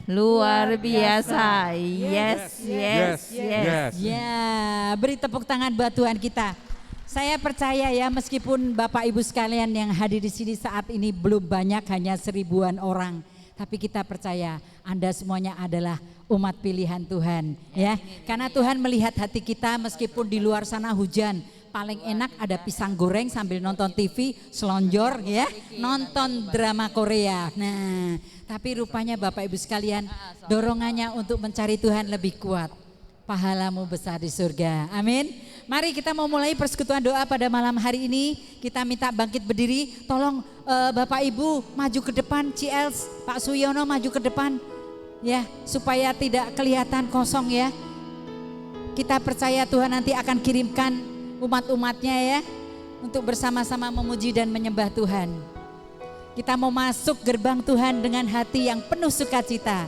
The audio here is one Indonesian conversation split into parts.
Luar biasa. Yes. Ya, beri tepuk tangan buat Tuhan kita. Saya percaya ya, meskipun Bapak Ibu sekalian yang hadir di sini saat ini belum banyak, hanya 1000-an orang, tapi kita percaya Anda semuanya adalah umat pilihan Tuhan, ya. Karena Tuhan melihat hati kita meskipun di luar sana hujan, paling enak ada pisang goreng sambil nonton TV, selonjor ya, nonton drama Korea. Nah, tapi rupanya Bapak Ibu sekalian, dorongannya untuk mencari Tuhan lebih kuat. Pahalamu besar di surga. Amin. Mari kita mau mulai persekutuan doa pada malam hari ini. Kita minta bangkit berdiri. Tolong Bapak Ibu maju ke depan. Ciels, Pak Suyono maju ke depan. Ya, supaya tidak kelihatan kosong ya. Kita percaya Tuhan nanti akan kirimkan umat-umatnya ya. Untuk bersama-sama memuji dan menyembah Tuhan. Kita mau masuk gerbang Tuhan dengan hati yang penuh sukacita.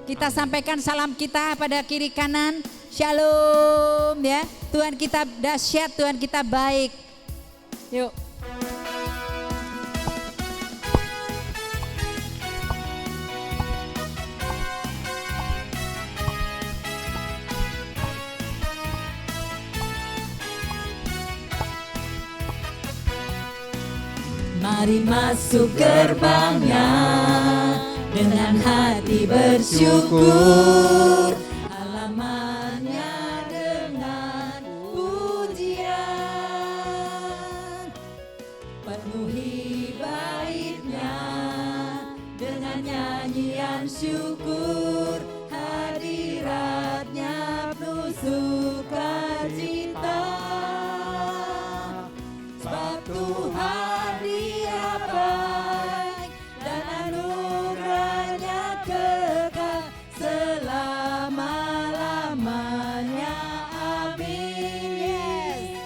Kita sampaikan salam kita pada kiri kanan. Shalom ya. Tuhan kita dahsyat, Tuhan kita baik. Yuk. Mari masuk gerbangnya dengan hati bersyukur, halamannya dengan pujian, penuhi baitnya dengan nyanyian syukur, hadiratnya penuh sukacita, sebab Tuhan Dia baik dan anugerahnya kekal selama-lamanya. Amin. Yes.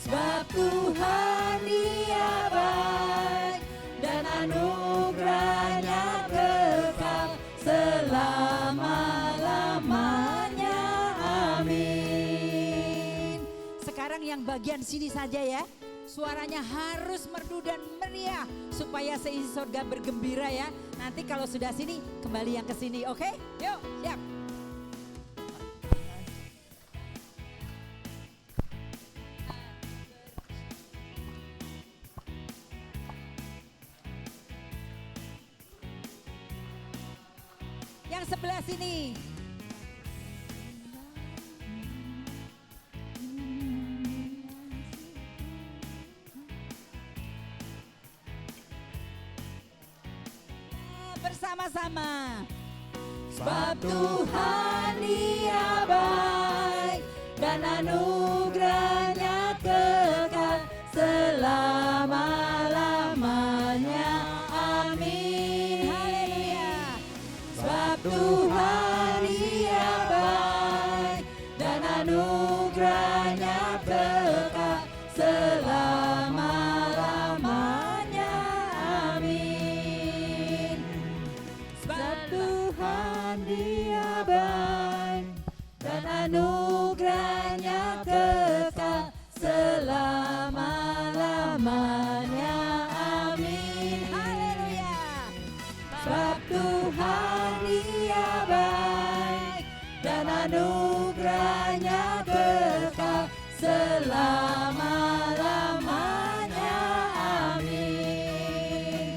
Sebab Tuhan Dia baik dan anugerahnya kekal selama-lamanya. Amin. Sekarang yang bagian sini saja ya. Suaranya harus merdu dan meriah supaya seisi surga bergembira ya. Nanti kalau sudah sini kembali yang ke sini, oke? Yuk, siap. Yang sebelah sini. Bersama-sama. Sebab Tuhan Dia baik dan anugerahnya kekal selama-lamanya. Amin. Haleluya. Sebab Tuhan Dia baik dan anugerahnya kekal selama-lamanya. Amin. Sebab Tuhan Dia baik dan anugerahnya kekal selama-lamanya. Amin. Haleluya. Sebab Tuhan Dia baik dan anugerahnya kekal selama-lamanya. Amin.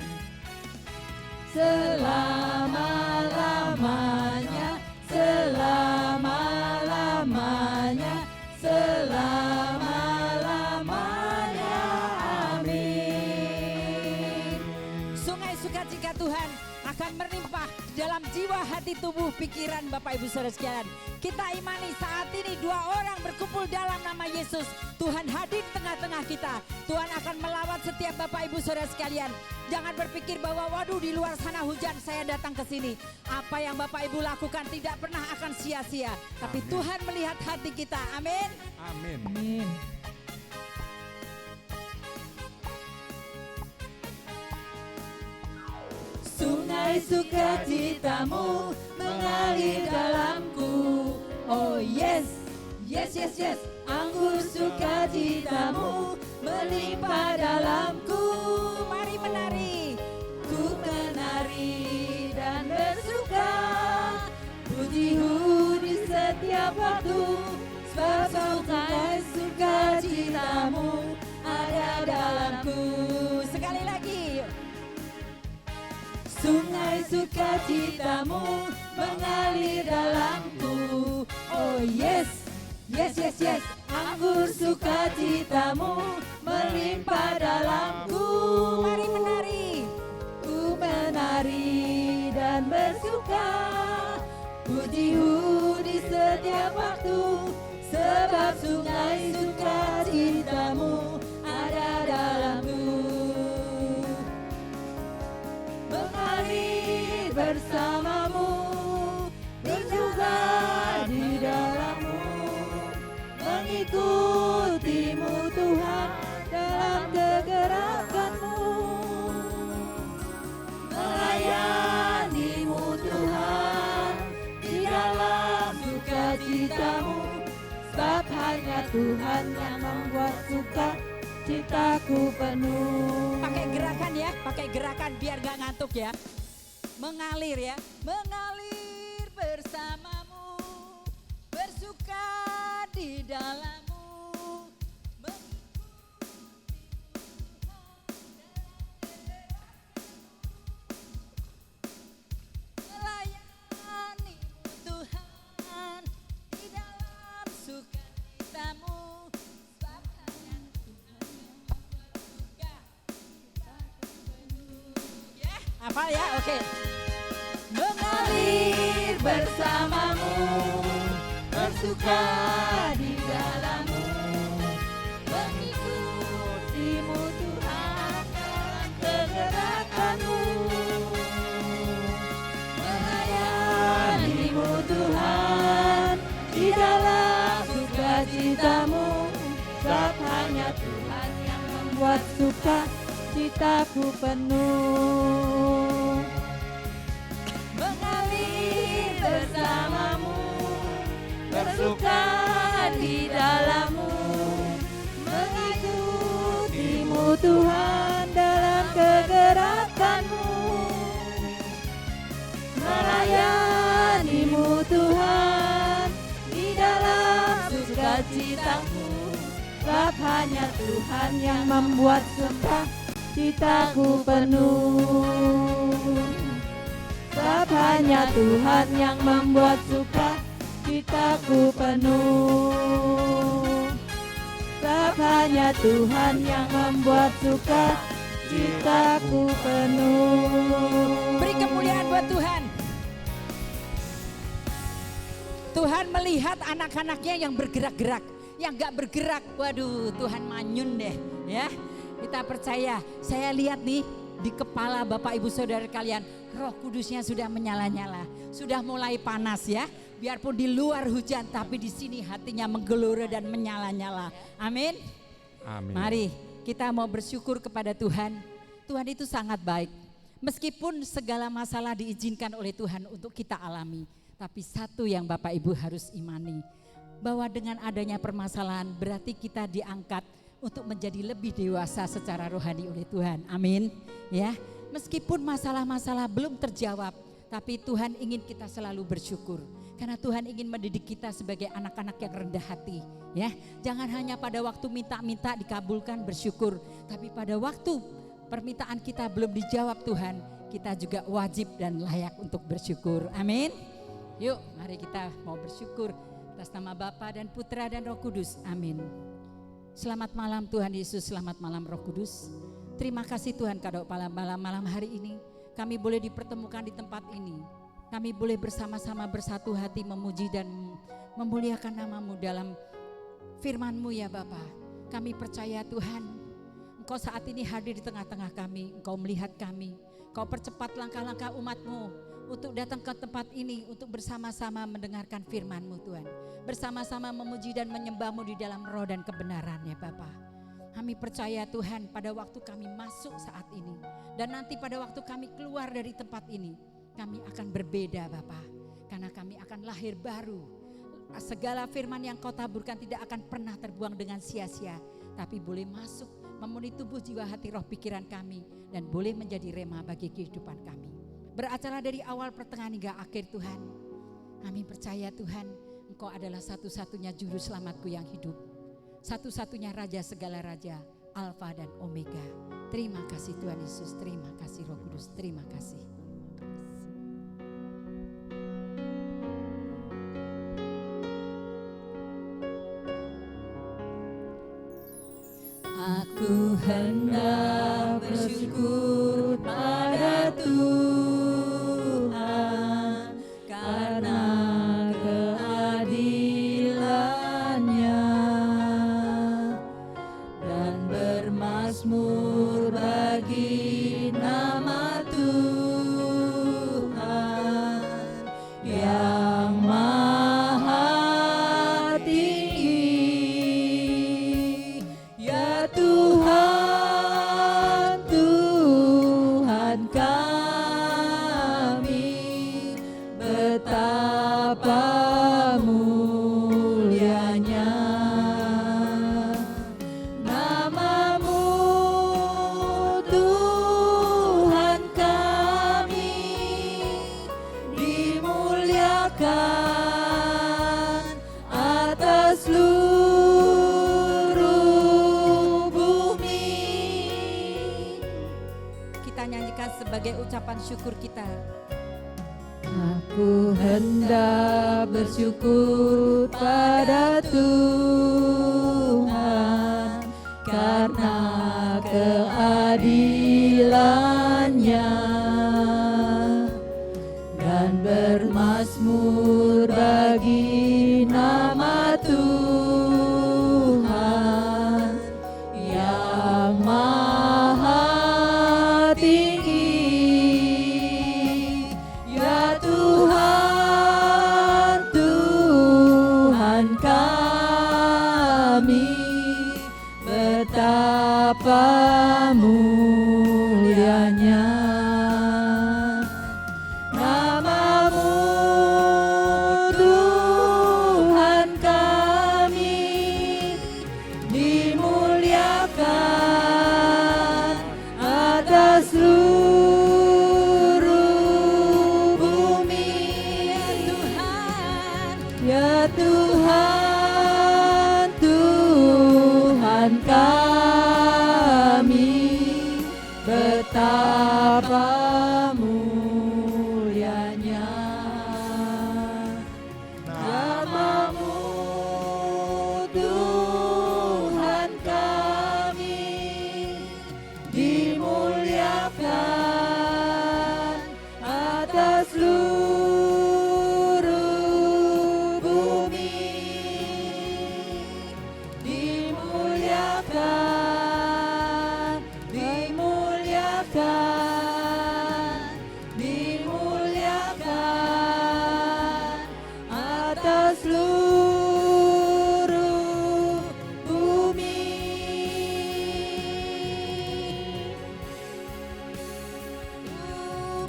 Selama-lamanya, selama-lamanya, selama-lamanya. Amin. Sungai sukacita Tuhan akan melimpah dalam jiwa, hati, tubuh, pikiran Bapak Ibu Saudara sekalian. Kita imani saat ini 2 orang berkumpul dalam nama Yesus. Tuhan hadir tengah-tengah kita. Tuhan akan melawat setiap Bapak Ibu Saudara sekalian. Jangan berpikir bahwa waduh di luar sana hujan saya datang ke sini. Apa yang Bapak Ibu lakukan tidak pernah akan sia-sia. Tapi amin. Tuhan melihat hati kita. Amin. Amin. Amin. Sungai sukacitamu mengalir dalamku. Oh yes, yes, yes, yes. Anggur sukacitamu melimpah dalamku. Mari menari, ku menari dan bersuka setiap waktu, sebab sukacitamu ada dalamku. Sekali lagi, sungai sukacitamu mengalir dalamku. Oh yes, yes, yes, yes. Anggur sukacitamu melimpah dalamku. Mari menari, ku menari dan bersuka, pujimu di setiap waktu, sebab sungai sukacitamu ada dalamku. Mengalir bersamamu, bersuka di dalammu, mengikutimu Tuhan dalam kegerakanmu, melayanimu Tuhan di dalam sukacitamu, sebab hanya Tuhan yang membuat sukacitaku penuh. Pakai gerakan ya, pakai gerakan biar gak ngantuk ya. Mengalir ya, mengalir bersamamu, bersuka di dalammu, melayanimu Tuhan di dalam sukacitamu, sebab hanya Tuhan yang membuat sukacitaku penuh. Ya, hafal ya, oke. Mengalir bersamamu, bersuka di dalammu, mengikutimu Tuhan dalam kegerakanmu, melayanimu Tuhan di dalam sukacitamu, sebab hanya Tuhan yang membuat sukacitaku penuh. Mengalir bersamamu, bersuka di dalammu, mengikutimu Tuhan dalam kegerakanmu, melayanimu Tuhan di dalam sukacitaku, sebab hanya Tuhan yang membuat sukacitaku penuh. Sebab hanya Tuhan yang membuat sukacitaku penuh. Sebab hanya Tuhan yang membuat sukacitaku penuh. Beri kemuliaan buat Tuhan. Tuhan melihat anak-anaknya yang bergerak-gerak, yang gak bergerak. Waduh, Tuhan manyun deh ya. Kita percaya, saya lihat nih di kepala Bapak Ibu Saudara kalian, Roh Kudusnya sudah menyala-nyala, sudah mulai panas ya. Biarpun di luar hujan, tapi di sini hatinya menggelora dan menyala-nyala. Amin. Amin. Mari kita mau bersyukur kepada Tuhan. Tuhan itu sangat baik. Meskipun segala masalah diizinkan oleh Tuhan untuk kita alami, tapi satu yang Bapak Ibu harus imani, bahwa dengan adanya permasalahan berarti kita diangkat untuk menjadi lebih dewasa secara rohani oleh Tuhan. Amin. Ya, meskipun masalah-masalah belum terjawab, tapi Tuhan ingin kita selalu bersyukur. Karena Tuhan ingin mendidik kita sebagai anak-anak yang rendah hati. Ya, jangan hanya pada waktu minta-minta dikabulkan bersyukur, tapi pada waktu permintaan kita belum dijawab Tuhan, kita juga wajib dan layak untuk bersyukur. Amin. Yuk, mari kita mau bersyukur atas nama Bapa dan Putra dan Roh Kudus. Amin. Selamat malam Tuhan Yesus, selamat malam Roh Kudus. Terima kasih Tuhan kalau malam hari ini kami boleh dipertemukan di tempat ini. Kami boleh bersama-sama bersatu hati memuji dan memuliakan nama-Mu dalam firman-Mu ya Bapa. Kami percaya Tuhan, Engkau saat ini hadir di tengah-tengah kami. Engkau melihat kami. Engkau percepat langkah-langkah umat-Mu untuk datang ke tempat ini untuk bersama-sama mendengarkan firman-Mu Tuhan. Bersama-sama memuji dan menyembah-Mu di dalam roh dan kebenaran ya Bapa. Kami percaya Tuhan pada waktu kami masuk saat ini dan nanti pada waktu kami keluar dari tempat ini, kami akan berbeda Bapa. Karena kami akan lahir baru. Segala firman yang Kau taburkan tidak akan pernah terbuang dengan sia-sia, tapi boleh masuk memenuhi tubuh, jiwa, hati, roh, pikiran kami dan boleh menjadi rema bagi kehidupan kami. Beracara dari awal pertengahan hingga akhir Tuhan. Kami percaya Tuhan, Engkau adalah satu-satunya juru selamatku yang hidup, satu-satunya Raja segala Raja, Alfa dan Omega. Terima kasih Tuhan Yesus, terima kasih Roh Kudus, terima kasih. Aku hendak bersyukur pada Tuhan karena keadilan-Nya dan bermazmur bagi nama Tuhan yang maha tinggi. Ya Tuhan, Tuhan kami, betapa mulianya nama-Mu, Tuhan kami, dimuliakan atas seluruh bumi. Kita nyanyikan sebagai ucapan syukur kita. Aku hendak bersyukur pada Tuhan karena keadilan-Nya dan bermazmur bagi nama Tuhan yang maha tinggi. Ya Tuhan, Tuhan kami, betapa mulianya nama-Mu, Tuhan kami, dimuliakan atas seluruh bumi. Ya Tuhan, Tuhan kami, betapa mulianya nama-Mu, Tuhan kami, dimuliakan atas seluruh bumi. Dimuliakan, dimuliakan, dimuliakan atas seluruh bumi.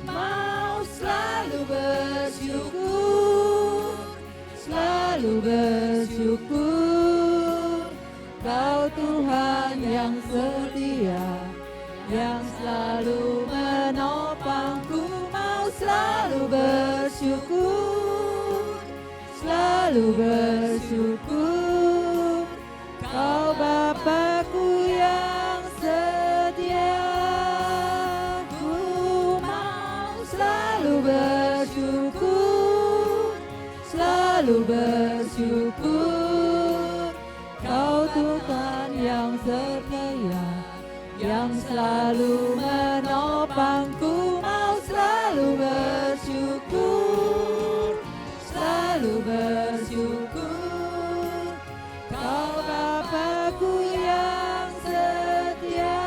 Mau selalu bersyukur, selalu bersyukur. Kau Tuhan yang setia, yang selalu menopangku. Mau selalu bersyukur, selalu bersyukur. Kau Bapa-Ku yang setia. Ku mau selalu bersyukur, selalu bersyukur. Kau Tuhan yang setia, yang selalu menopangku. Mau selalu bersyukur, selalu bersyukur. Kau Bapa-Ku yang setia.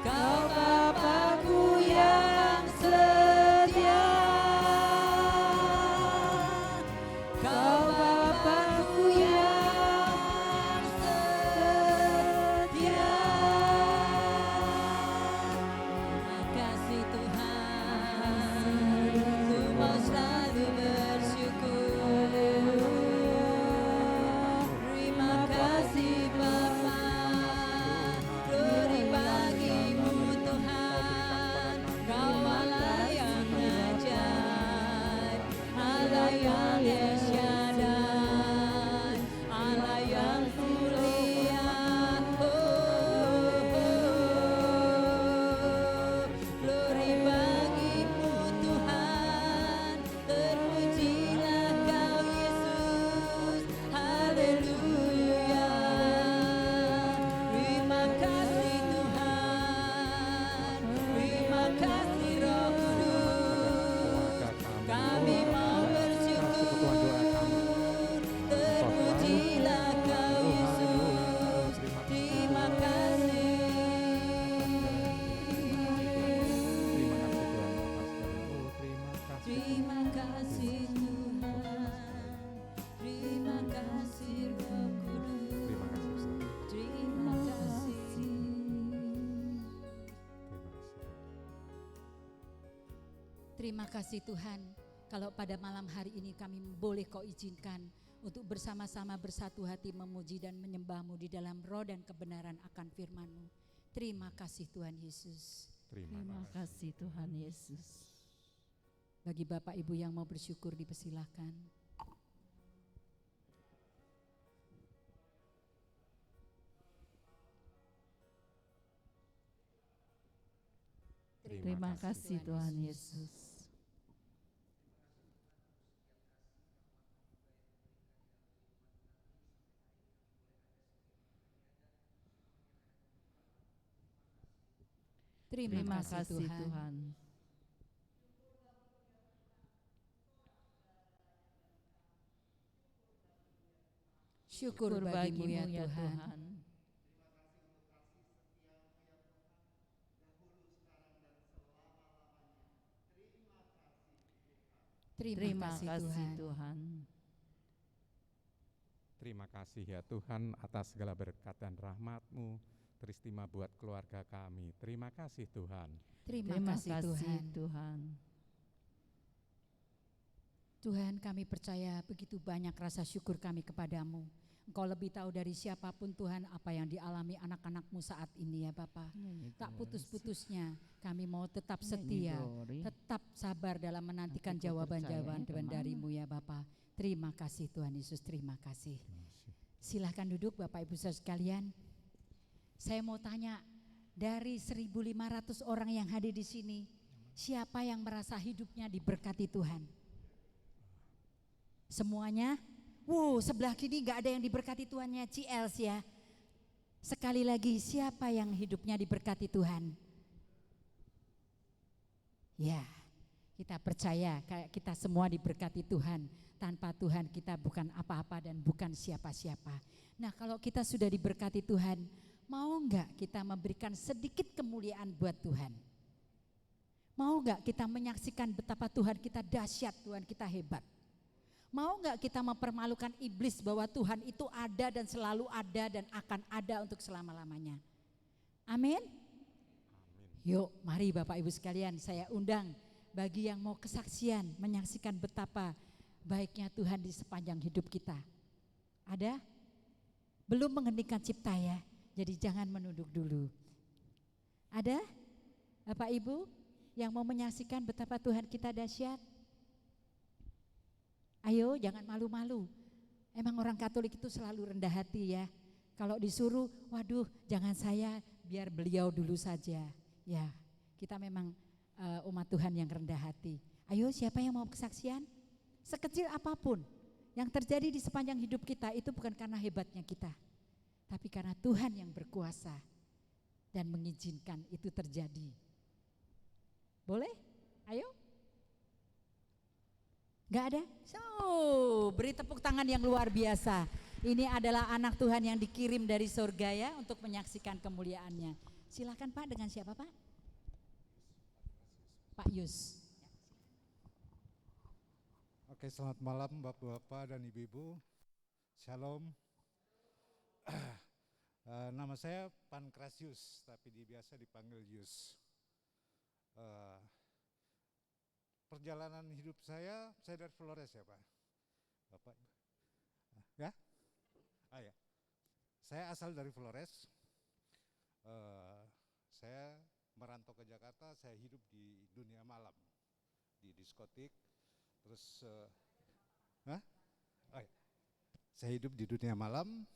Kau Bapa-Ku yang setia. Kau Bapa-Ku yang setia. Terima kasih Tuhan, kalau pada malam hari ini kami boleh Kau izinkan untuk bersama-sama bersatu hati memuji dan menyembah-Mu di dalam roh dan kebenaran akan firman-Mu. Terima kasih Tuhan Yesus. Terima kasih Tuhan Yesus. Bagi Bapak Ibu yang mau bersyukur dipersilahkan. Terima kasih Tuhan Yesus. Terima kasih Tuhan. Syukur bagimu ya Tuhan. Terima kasih Tuhan. Terima kasih ya Tuhan atas segala berkat dan rahmat-Mu, teristimewa buat keluarga kami. Terima kasih Tuhan. Terima kasih Tuhan. Tuhan, kami percaya begitu banyak rasa syukur kami kepadamu. Engkau lebih tahu dari siapapun Tuhan apa yang dialami anak-anak-Mu saat ini ya Bapa. Tak putus-putusnya kami mau tetap setia, tetap sabar dalam menantikan jawaban-jawaban dari-Mu ya Bapa. Terima kasih Tuhan Yesus, terima kasih. Silahkan duduk Bapak Ibu Saudara sekalian. Saya mau tanya, dari 1.500 orang yang hadir di sini, siapa yang merasa hidupnya diberkati Tuhan? Semuanya? Wow, sebelah kini gak ada yang diberkati Tuhannya, CLs ya. Sekali lagi, siapa yang hidupnya diberkati Tuhan? Ya, kita percaya kita semua diberkati Tuhan. Tanpa Tuhan kita bukan apa-apa dan bukan siapa-siapa. Nah, kalau kita sudah diberkati Tuhan, mau gak kita memberikan sedikit kemuliaan buat Tuhan? Mau gak kita menyaksikan betapa Tuhan kita dahsyat, Tuhan kita hebat? Mau gak kita mempermalukan iblis bahwa Tuhan itu ada dan selalu ada dan akan ada untuk selama-lamanya? Amin. Yuk mari Bapak Ibu sekalian, saya undang bagi yang mau kesaksian menyaksikan betapa baiknya Tuhan di sepanjang hidup kita. Ada? Belum mengeningkan cipta ya, jadi jangan menunduk dulu. Ada? Bapak Ibu yang mau menyaksikan betapa Tuhan kita dahsyat? Ayo jangan malu-malu. Emang orang Katolik itu selalu rendah hati ya. Kalau disuruh, waduh jangan saya, biar beliau dulu saja. Ya, kita memang umat Tuhan yang rendah hati. Ayo siapa yang mau kesaksian? Sekecil apapun yang terjadi di sepanjang hidup kita itu bukan karena hebatnya kita, tapi karena Tuhan yang berkuasa dan mengizinkan itu terjadi. Boleh? Ayo. Gak ada? So, beri tepuk tangan yang luar biasa. Ini adalah anak Tuhan yang dikirim dari surga ya untuk menyaksikan kemuliaannya. Silakan Pak, dengan siapa Pak? Pak Yus. Oke, selamat malam Bapak-Bapak dan Ibu-Ibu. Shalom. Nama saya Pankrasius, tapi biasa dipanggil Yus. Perjalanan hidup saya dari Flores ya Pak. Bapak, ya? Ya. Saya asal dari Flores. Saya merantau ke Jakarta, saya hidup di dunia malam, di diskotik. Terus, saya hidup di dunia malam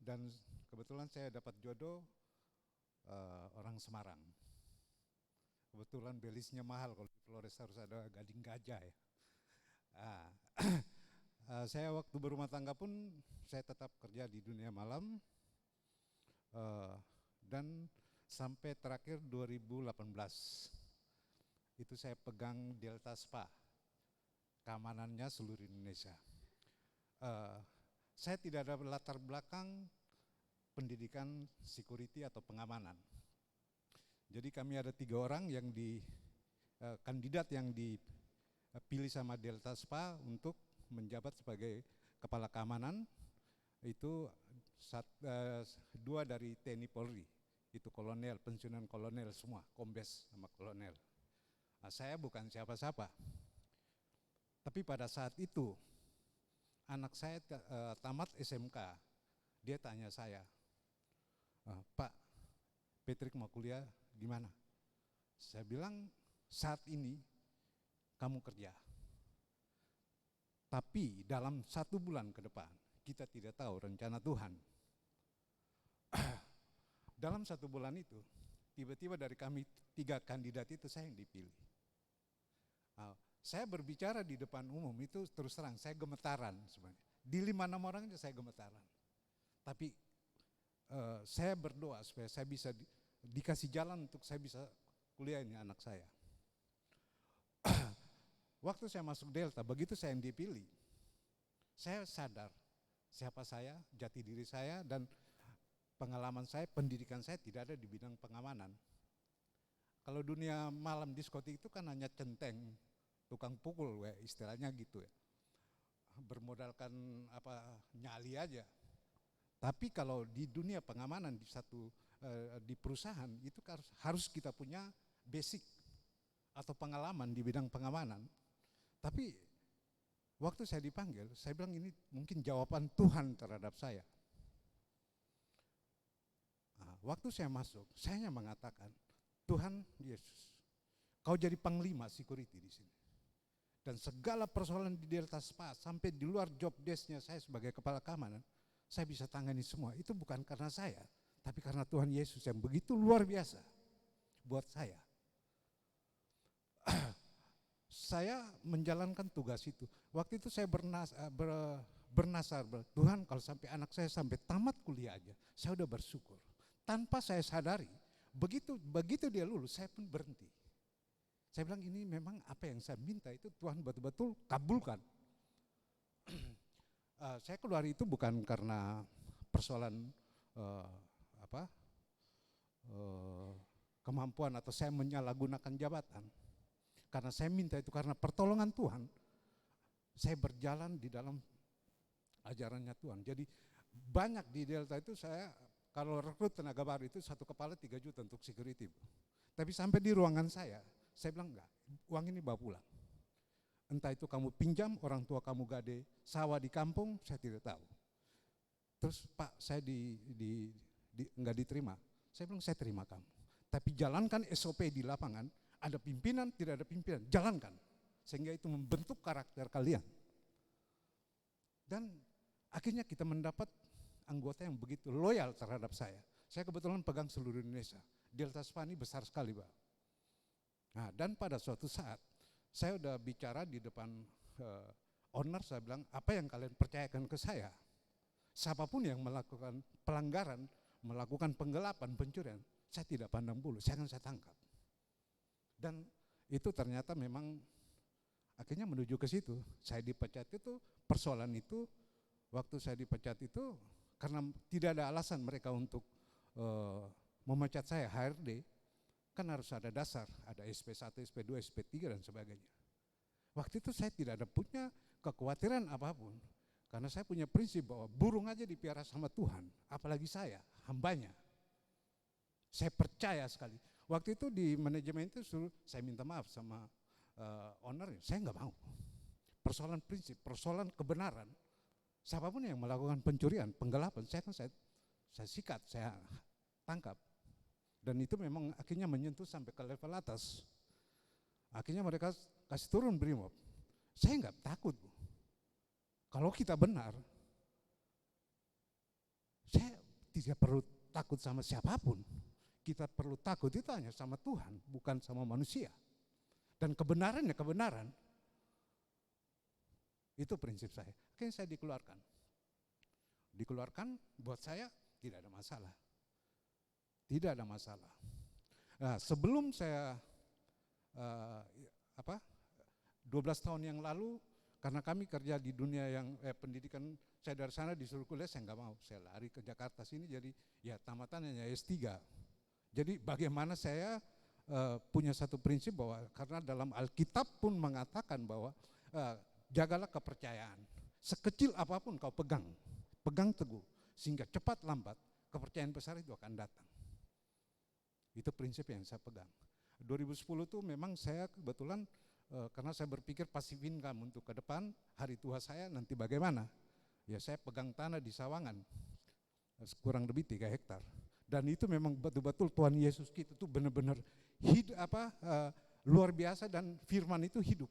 dan kebetulan saya dapat jodoh orang Semarang. Kebetulan belisnya mahal, kalau di Flores harus ada gading gajah ya. Saya waktu berumah tangga pun saya tetap kerja di dunia malam dan sampai terakhir 2018 itu saya pegang Delta Spa, keamanannya seluruh Indonesia. Saya tidak ada latar belakang pendidikan security atau pengamanan. Jadi kami ada 3 orang yang kandidat yang dipilih sama Delta Spa untuk menjabat sebagai kepala keamanan. Itu 2 dari TNI Polri, itu kolonel, pensiunan kolonel semua, kombes sama kolonel. Nah, saya bukan siapa-siapa. Tapi pada saat itu anak saya tamat SMK, dia tanya saya, Pak, Patrick mau kuliah gimana? Saya bilang saat ini kamu kerja. Tapi dalam 1 bulan ke depan kita tidak tahu rencana Tuhan. Dalam 1 bulan itu tiba-tiba dari kami 3 kandidat itu saya yang dipilih. Saya berbicara di depan umum itu terus terang saya gemetaran sebenarnya. Di 5-6 orang aja saya gemetaran. Tapi saya berdoa supaya saya bisa dikasih jalan untuk saya bisa kuliah ini anak saya. Waktu saya masuk Delta, begitu saya yang dipilih, saya sadar siapa saya, jati diri saya, dan pengalaman saya, pendidikan saya tidak ada di bidang pengamanan. Kalau dunia malam diskotik itu kan hanya centeng, tukang pukul, istilahnya gitu ya. Bermodalkan nyali aja. Tapi kalau di dunia pengamanan di perusahaan itu harus kita punya basic atau pengalaman di bidang pengamanan. Tapi waktu saya dipanggil, saya bilang ini mungkin jawaban Tuhan terhadap saya. Waktu saya masuk, saya hanya mengatakan, Tuhan Yesus, kau jadi panglima security di sini. Dan segala persoalan di Delta Spa sampai di luar job desk-nya saya sebagai kepala keamanan, saya bisa tangani semua. Itu bukan karena saya, tapi karena Tuhan Yesus yang begitu luar biasa buat saya. Saya menjalankan tugas itu. Waktu itu saya bernasar, Tuhan kalau sampai anak saya sampai tamat kuliah aja, saya udah bersyukur. Tanpa saya sadari, begitu dia lulus, saya pun berhenti. Saya bilang ini memang apa yang saya minta itu Tuhan betul-betul kabulkan. Saya keluar itu bukan karena persoalan kemampuan atau saya menyalahgunakan jabatan. Karena saya minta itu karena pertolongan Tuhan, saya berjalan di dalam ajarannya Tuhan. Jadi banyak di Delta itu saya, kalau rekrut tenaga baru itu 1 kepala 3 juta untuk security. Tapi sampai di ruangan saya bilang enggak, uang ini bawa pulang. Entah itu kamu pinjam, orang tua kamu gade sawah di kampung, saya tidak tahu. Terus Pak, saya enggak diterima. Saya bilang saya terima kamu. Tapi jalankan SOP di lapangan. Ada pimpinan, tidak ada pimpinan, jalankan. Sehingga itu membentuk karakter kalian. Dan akhirnya kita mendapat anggota yang begitu loyal terhadap saya. Saya kebetulan pegang seluruh Indonesia. Delta Spa ini besar sekali, Pak. Nah, dan pada suatu saat, saya udah bicara di depan owner, saya bilang, apa yang kalian percayakan ke saya? Siapapun yang melakukan pelanggaran, melakukan penggelapan, pencurian, saya tidak pandang bulu, saya akan saya tangkap. Dan itu ternyata memang akhirnya menuju ke situ. Saya dipecat itu, persoalan itu, waktu saya dipecat itu karena tidak ada alasan mereka untuk memecat saya HRD, kan harus ada dasar, ada SP1, SP2, SP3 dan sebagainya. Waktu itu saya tidak ada punya kekhawatiran apapun, karena saya punya prinsip bahwa burung aja dipiara sama Tuhan, apalagi saya, hambanya. Saya percaya sekali. Waktu itu di manajemen itu suruh saya minta maaf sama owner, saya nggak mau. Persoalan prinsip, persoalan kebenaran. Siapapun yang melakukan pencurian, penggelapan, saya sikat, saya tangkap. Dan itu memang akhirnya menyentuh sampai ke level atas. Akhirnya mereka kasih turun BRIMOB. Saya nggak takut, Bu. Kalau kita benar, saya tidak perlu takut sama siapapun. Kita perlu takut itu hanya sama Tuhan, bukan sama manusia. Dan kebenarannya kebenaran. Itu prinsip saya. Akhirnya saya dikeluarkan. Dikeluarkan buat saya tidak ada masalah. Tidak ada masalah. Nah, sebelum saya 12 tahun yang lalu, karena kami kerja di dunia yang pendidikan, saya dari sana disuruh kuliah, saya nggak mau. Saya lari ke Jakarta sini, jadi ya tamatan hanya S3. Jadi bagaimana saya punya satu prinsip bahwa karena dalam Alkitab pun mengatakan bahwa jagalah kepercayaan. Sekecil apapun kau pegang teguh, sehingga cepat lambat kepercayaan besar itu akan datang. Itu prinsip yang saya pegang. 2010 tuh memang saya kebetulan karena saya berpikir passive income untuk ke depan, hari tua saya nanti bagaimana. Ya saya pegang tanah di Sawangan, kurang lebih 3 hektar. Dan itu memang betul-betul Tuhan Yesus kita tuh benar-benar luar biasa dan firman itu hidup.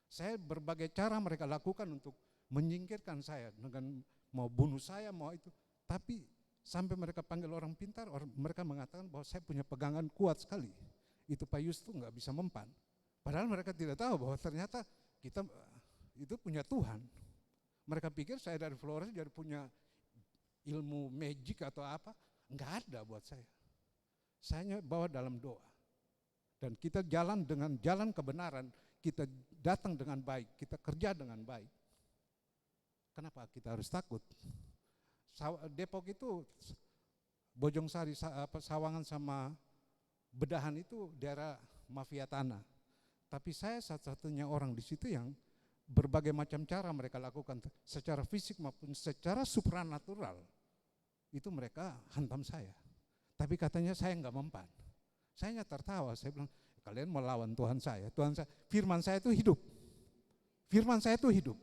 Saya berbagai cara mereka lakukan untuk menyingkirkan saya dengan mau bunuh saya, mau itu. Tapi sampai mereka panggil orang pintar, mereka mengatakan bahwa saya punya pegangan kuat sekali. Itu Pak Yus tuh nggak bisa mempan. Padahal mereka tidak tahu bahwa ternyata kita itu punya Tuhan. Mereka pikir saya dari Flores jadi punya ilmu magic atau apa. Enggak ada buat saya. Saya bawa dalam doa. Dan kita jalan dengan jalan kebenaran, kita datang dengan baik, kita kerja dengan baik. Kenapa kita harus takut? Depok itu, Bojongsari, Sawangan sama Bedahan itu daerah mafia tanah. Tapi saya satu-satunya orang di situ yang berbagai macam cara mereka lakukan secara fisik maupun secara supranatural. Itu mereka hantam saya. Tapi katanya saya enggak mempan. Saya tertawa, saya bilang, kalian melawan Tuhan saya. Firman saya itu hidup. Firman saya itu hidup.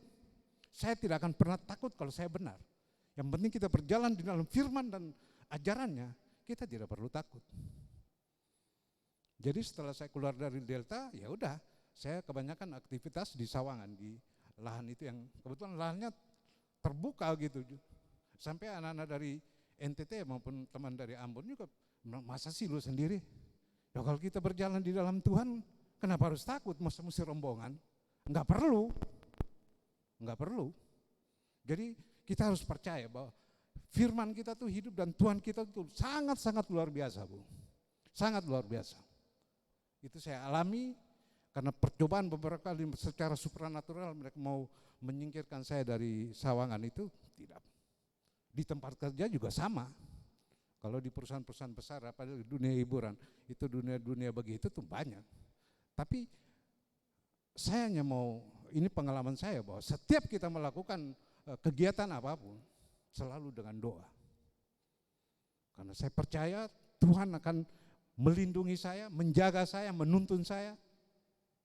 Saya tidak akan pernah takut kalau saya benar. Yang penting kita berjalan di dalam firman dan ajarannya, kita tidak perlu takut. Jadi setelah saya keluar dari Delta, ya udah, saya kebanyakan aktivitas di Sawangan, di lahan itu yang kebetulan lahannya terbuka gitu. Sampai anak-anak dari NTT maupun teman dari Ambon juga bilang, masa sih lu sendiri? Ya kalau kita berjalan di dalam Tuhan, kenapa harus takut mesti rombongan? Enggak perlu. Enggak perlu. Jadi kita harus percaya bahwa firman kita tuh hidup dan Tuhan kita tuh sangat-sangat luar biasa, Bu. Sangat luar biasa. Itu saya alami karena percobaan beberapa kali secara supranatural mereka mau menyingkirkan saya dari Sawangan itu tidak. Di tempat kerja juga sama. Kalau di perusahaan-perusahaan besar, apalagi di dunia hiburan, itu dunia-dunia begitu tuh banyak. Tapi saya hanya mau, ini pengalaman saya bahwa setiap kita melakukan kegiatan apapun, selalu dengan doa. Karena saya percaya Tuhan akan melindungi saya, menjaga saya, menuntun saya.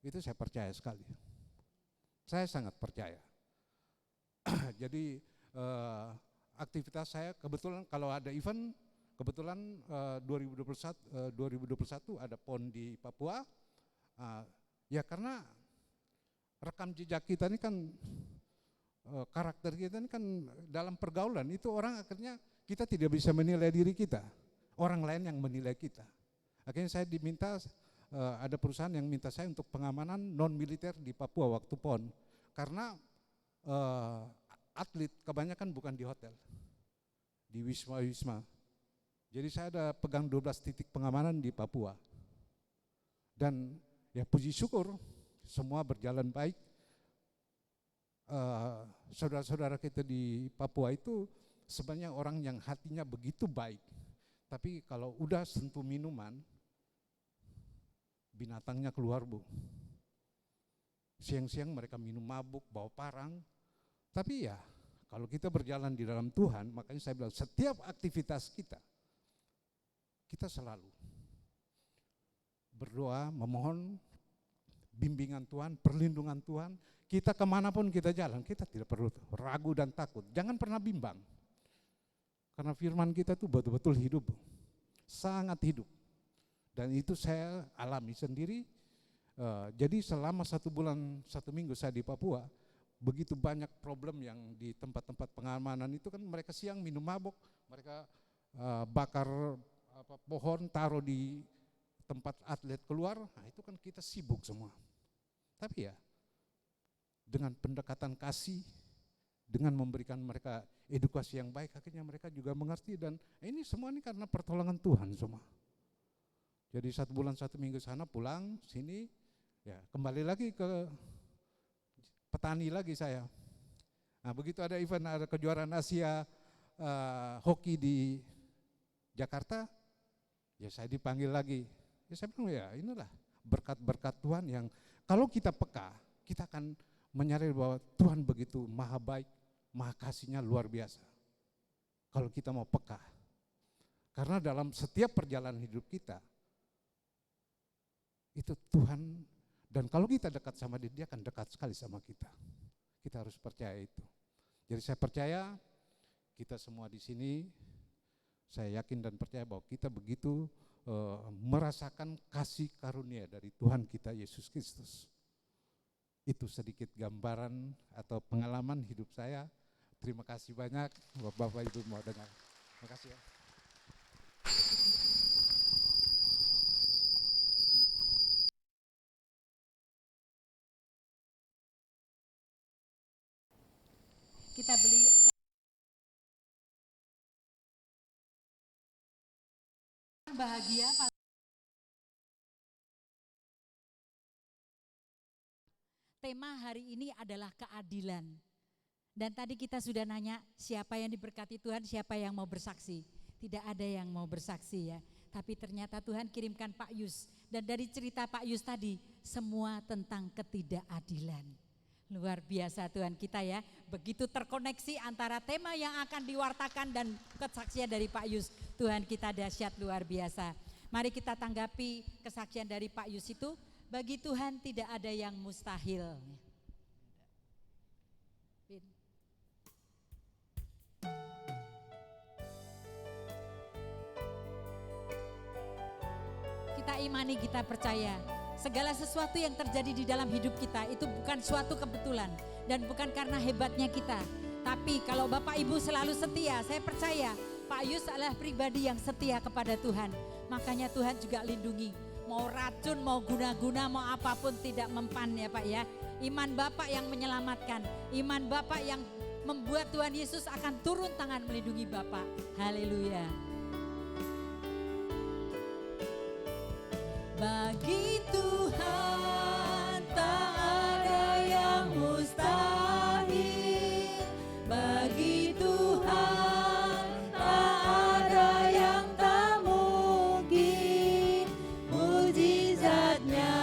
Itu saya percaya sekali. Saya sangat percaya. Jadi aktivitas saya kebetulan kalau ada event, kebetulan 2021 ada PON di Papua. Ya karena rekam jejak kita ini kan, karakter kita ini kan dalam pergaulan, itu orang akhirnya kita tidak bisa menilai diri kita. Orang lain yang menilai kita. Akhirnya saya diminta, ada perusahaan yang minta saya untuk pengamanan non-militer di Papua waktu PON. Karena atlet kebanyakan bukan di hotel, di wisma-wisma. Jadi saya ada pegang 12 titik pengamanan di Papua. Dan ya puji syukur semua berjalan baik. Saudara-saudara kita di Papua itu sebenarnya orang yang hatinya begitu baik. Tapi kalau udah sentuh minuman, binatangnya keluar, Bu. Siang-siang mereka minum mabuk, bawa parang. Tapi ya, kalau kita berjalan di dalam Tuhan, makanya saya bilang setiap aktivitas kita selalu berdoa, memohon bimbingan Tuhan, perlindungan Tuhan. Kita kemanapun kita jalan, kita tidak perlu ragu dan takut. Jangan pernah bimbang. Karena firman kita tuh betul-betul hidup, sangat hidup. Dan itu saya alami sendiri. Jadi selama 1 bulan 1 minggu saya di Papua, begitu banyak problem yang di tempat-tempat pengamanan itu kan mereka siang minum mabok, mereka bakar pohon taruh di tempat atlet keluar, nah itu kan kita sibuk semua. Tapi ya dengan pendekatan kasih, dengan memberikan mereka edukasi yang baik, akhirnya mereka juga mengerti dan ini semua ini karena pertolongan Tuhan semua. Jadi 1 bulan 1 minggu sana pulang sini, ya kembali lagi ke petani lagi saya. Nah begitu ada event, ada kejuaraan Asia hoki di Jakarta, ya saya dipanggil lagi. Ya saya bilang ya inilah berkat-berkat Tuhan yang kalau kita peka, kita akan menyadari bahwa Tuhan begitu maha baik, maha kasihnya luar biasa. Kalau kita mau peka. Karena dalam setiap perjalanan hidup kita, Itu Tuhan, dan kalau kita dekat sama dia akan dekat sekali sama kita. Kita harus percaya itu. Jadi saya percaya kita semua di sini, saya yakin dan percaya bahwa kita begitu merasakan kasih karunia dari Tuhan kita Yesus Kristus. Itu sedikit gambaran atau pengalaman hidup saya. Terima kasih banyak Bapak Ibu mau dengar. Terima kasih ya. Kita beli bahagia. Tema hari ini adalah keadilan. Dan tadi kita sudah nanya siapa yang diberkati Tuhan, siapa yang mau bersaksi. Tidak ada yang mau bersaksi ya. Tapi ternyata Tuhan kirimkan Pak Yus. Dan dari cerita Pak Yus tadi, semua tentang ketidakadilan. Luar biasa Tuhan kita ya. Begitu terkoneksi antara tema yang akan diwartakan dan kesaksian dari Pak Yus. Tuhan kita dahsyat luar biasa. Mari kita tanggapi kesaksian dari Pak Yus itu. Bagi Tuhan tidak ada yang mustahil. Kita imani, kita percaya. Segala sesuatu yang terjadi di dalam hidup kita itu bukan suatu kebetulan. Dan bukan karena hebatnya kita. Tapi kalau Bapak Ibu selalu setia, saya percaya Pak Yus adalah pribadi yang setia kepada Tuhan. Makanya Tuhan juga lindungi. Mau racun, mau guna-guna, mau apapun tidak mempan ya Pak ya. Iman Bapak yang menyelamatkan. Iman Bapak yang membuat Tuhan Yesus akan turun tangan melindungi Bapak. Haleluya. Bagi Tuhan tak ada yang mustahil. Bagi Tuhan tak ada yang tak mungkin. Mujizatnya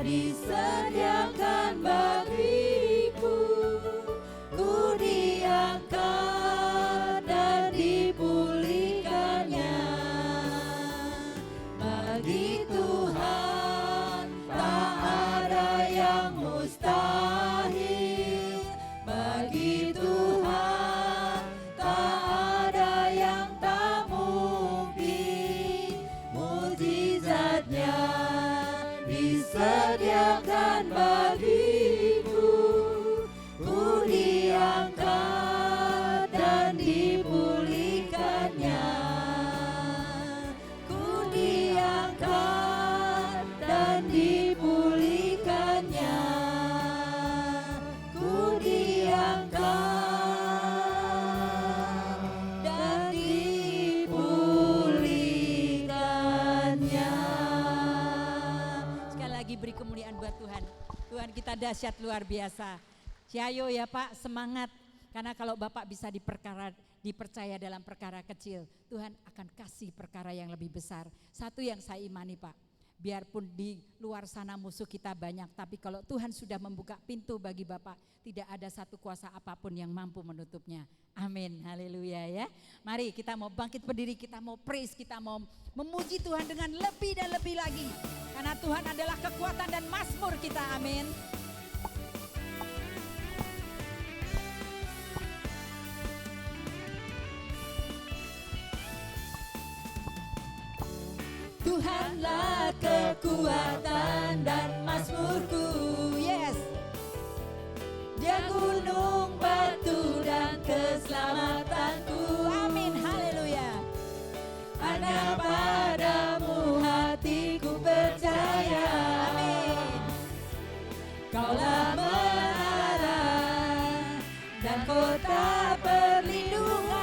disediakan bagiku. Ku diangkat dan dipulihkannya. Bagi Tuhan tak ada yang mustahil. Bagi Tuhan tak ada yang tak mungkin. Mujizatnya disediakan bagiku. Ku diangkat dan dipulihkannya. Ku diangkat dan dipulihkannya. Ku diangkat dan dipulihkannya. Sekali lagi beri kemuliaan buat Tuhan. Tuhan kita dahsyat luar biasa. Ciayo ya Pak, semangat. Karena kalau Bapak bisa dipercaya dalam perkara kecil, Tuhan akan kasih perkara yang lebih besar. Satu yang saya imani Pak, biarpun di luar sana musuh kita banyak, tapi kalau Tuhan sudah membuka pintu bagi Bapak, tidak ada satu kuasa apapun yang mampu menutupnya. Amin, haleluya ya. Mari kita mau bangkit berdiri, kita mau praise, kita mau memuji Tuhan dengan lebih dan lebih lagi. Karena Tuhan adalah kekuatan dan mazmur kita, amin. Tuhanlah kekuatan dan mazmurku, yes. Dia gunung, batu dan keselamatanku, amin, haleluya. Hanya padamu hatiku percaya, amin. Kaulah menara dan kota perlindungan.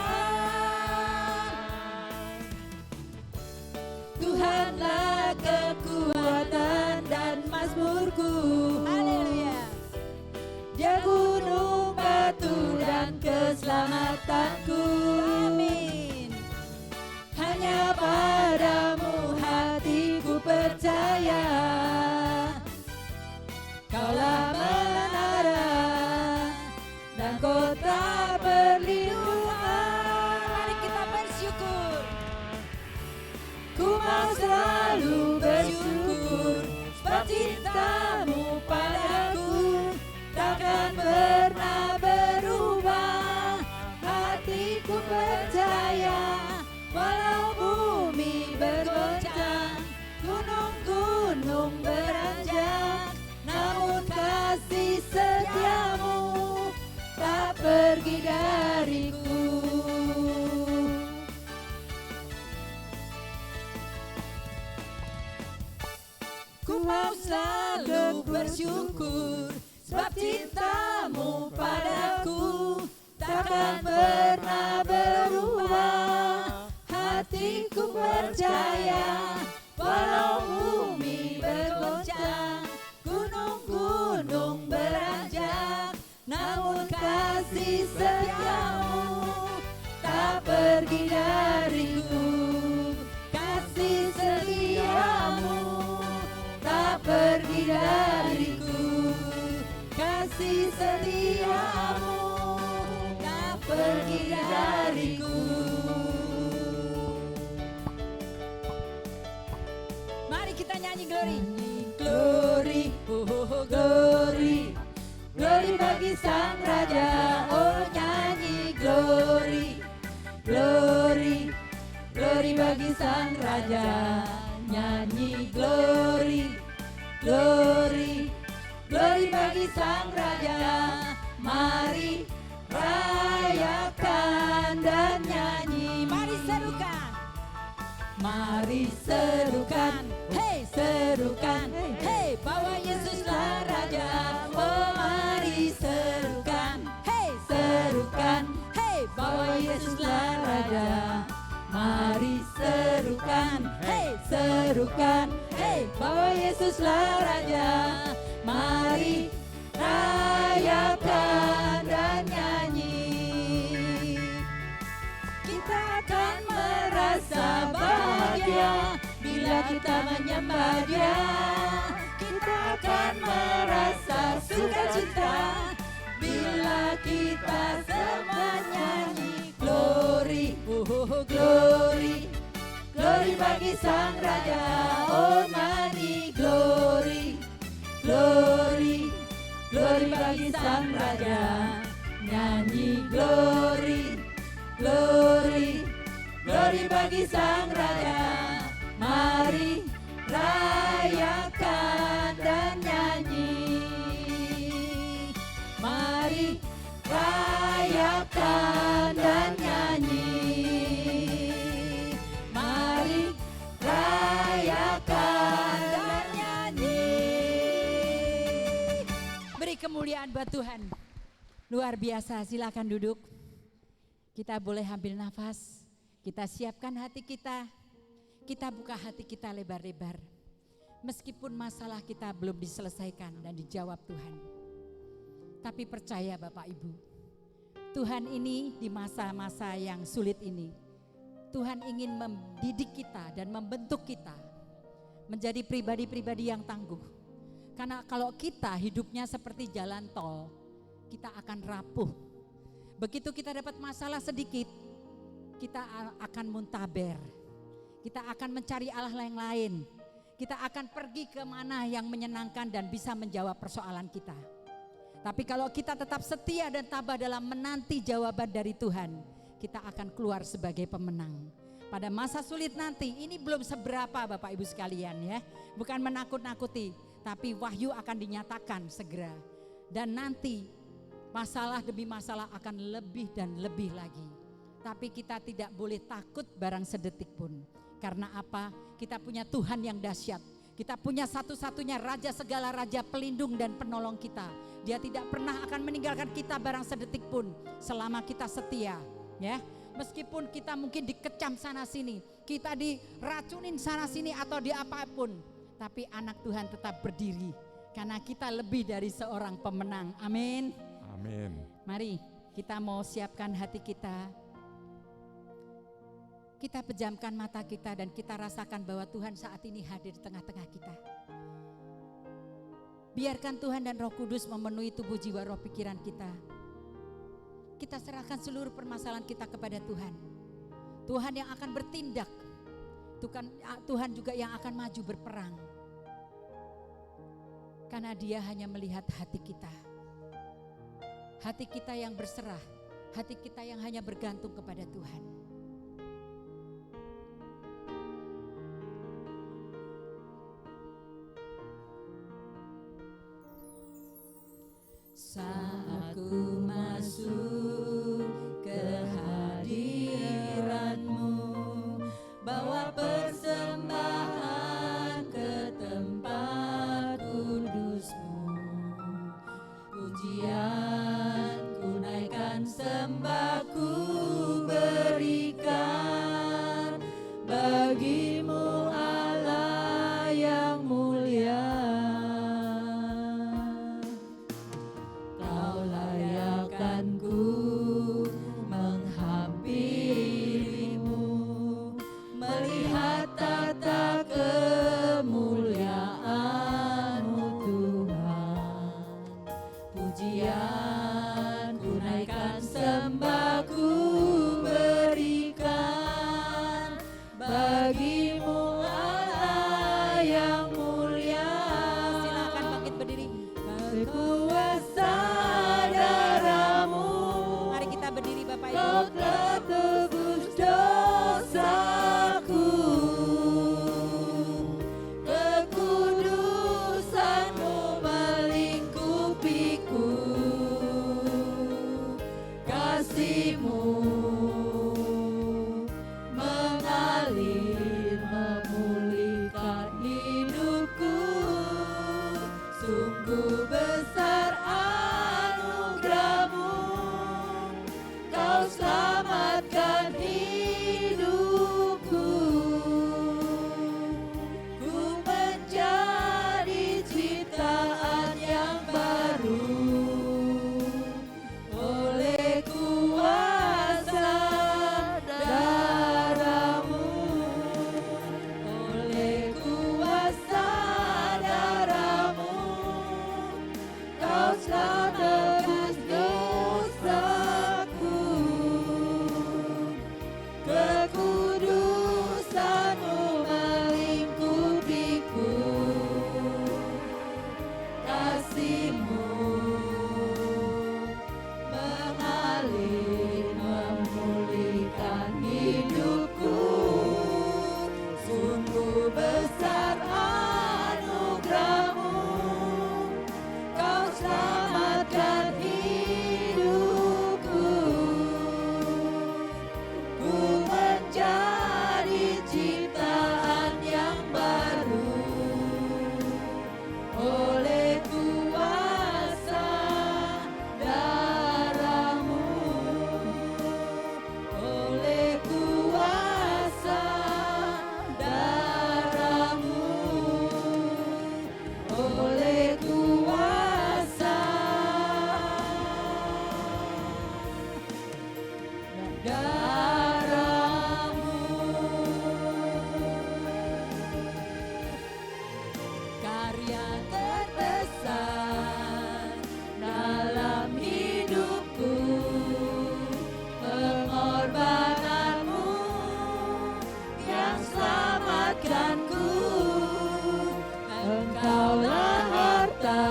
Tuhanlah kekuatan dan mazmurku, haleluya. Dia gunung, batu dan keselamatanku, amin. Hanya padamu hatiku percaya. Kaulah menara dan kota perlindungan. Mari kita bersyukur. Ku mau selalu bersyukur sebab cintamu padaku takkan pernah berubah. Hatiku percaya walau bumi bergoncang, gunung-gunung beranjak, namun kasih setiamu tak pergi dariku. Ku mau selalu bersyukur sebab cintamu padaku takkan pernah berubah. Hatiku percaya walau bumi bergoncang, gunung-gunung beranjak, namun kasih setiamu tak pergi dariku. Kasih setiamu tak pergi dariku. Kasih setiamu tak pergi dariku. Mari kita nyanyi glory. Glory, oh, oh, oh, glory. Glory bagi Sang Raja, oh nyanyi glory. Glory, glory bagi Sang Raja, nyanyi glory. Glory, glory bagi Sang Raja, mari rayakan dan nyanyi. Mari serukan, mari serukan, hey serukan, hey bahwa Yesuslah Raja. Oh mari serukan, hey serukan, hey bahwa Yesuslah Raja. Mari serukan, hey serukan, hey bahwa Yesuslah Raja. Mari rayakan dan nyanyi. Kita akan merasa bahagia bila kita menyembah Dia. Kita akan merasa sukacita bila kita semua nyanyi glory, oh, oh, oh, glory. Glory bagi Sang Raja, oh nyanyi glory. Glory, glory bagi Sang Raja, nyanyi glory. Glory, glory bagi Sang Raja, mari rayakan dan nyanyi. Mari rayakan dan nyanyi. Mari rayakan dan nyanyi. Beri kemuliaan buat Tuhan. Luar biasa, silakan duduk. Kita boleh ambil nafas, kita siapkan hati kita, kita buka hati kita lebar-lebar. Meskipun masalah kita belum diselesaikan dan dijawab Tuhan. Tapi percaya Bapak Ibu, Tuhan ini di masa-masa yang sulit ini, Tuhan ingin mendidik kita dan membentuk kita menjadi pribadi-pribadi yang tangguh. Karena kalau kita hidupnya seperti jalan tol, kita akan rapuh. Begitu kita dapat masalah sedikit, kita akan muntaber. Kita akan mencari Allah yang lain. Kita akan pergi ke mana yang menyenangkan dan bisa menjawab persoalan kita. Tapi kalau kita tetap setia dan tabah dalam menanti jawaban dari Tuhan, kita akan keluar sebagai pemenang. Pada masa sulit nanti, ini belum seberapa Bapak Ibu sekalian ya. Bukan menakut-nakuti, tapi wahyu akan dinyatakan segera. Dan nanti masalah demi masalah akan lebih dan lebih lagi. Tapi kita tidak boleh takut barang sedetik pun. Karena apa? Kita punya Tuhan yang dahsyat. Kita punya satu-satunya Raja segala Raja, pelindung dan penolong kita. Dia tidak pernah akan meninggalkan kita barang sedetik pun selama kita setia. Ya, meskipun kita mungkin dikecam sana sini, kita diracunin sana sini atau di apapun, tapi anak Tuhan tetap berdiri. Karena kita lebih dari seorang pemenang. Amin. Amin. Mari kita mau siapkan hati kita. Kita pejamkan mata kita dan kita rasakan bahwa Tuhan saat ini hadir di tengah-tengah kita. Biarkan Tuhan dan Roh Kudus memenuhi tubuh, jiwa, roh, pikiran kita. Kita serahkan seluruh permasalahan kita kepada Tuhan. Tuhan yang akan bertindak. Tuhan juga yang akan maju berperang. Karena Dia hanya melihat hati kita. Hati kita yang berserah, hati kita yang hanya bergantung kepada Tuhan. Saat ku masuk ke hadirat-Mu, bawa persembahan ke tempat kudus-Mu. Pujian ku naikkan, sembah ku berikan bagi-Mu Allah yang mulia. Kau layakkan ku menghampirimu, melihat tata kemuliaan-Mu Tuhan. Pujian ku naikkan, sembah ku berikan bagi-Mu Allah yang mulia. Silakan bangkit berdiri. Berkuasa darah-Mu. Mari kita berdiri Bapak Ibu. Kau telah tebus dosaku. Kekudusan-Mu melingkupiku. Kasih-Mu mengalir memulihkan hidupku. Sungguh besar anugerah-Mu, Kau selamatkan hidupku. Ku menjadi ciptaan yang baru oleh kuasa darah-Mu, oleh kuasa darah-Mu. Kau telah tebus dosaku. Kekudusan-Mu melingkupiku. Kasih-Mu mengalir memulihkan hidupku. Sungguh besar anugerah-Mu, Kau selamatkan hidupku. Ku menjadi ciptaan yang baru oleh kuasa darah-Mu, oleh kuasa darah-Mu, oleh kuasa darah-Mu. Karya terbesar dalam hidupku, pengorbanan-Mu yang selamatkanku. Engkaulah harta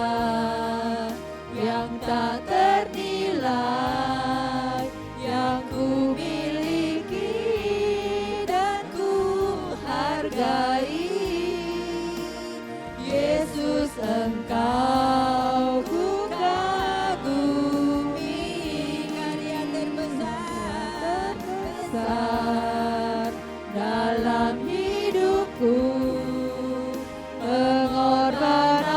yang tak ternilai yang ku miliki dan ku hargai. Yesus, Engkau ku kagumi. Karya terbesar dalam hidupku, pengorbanan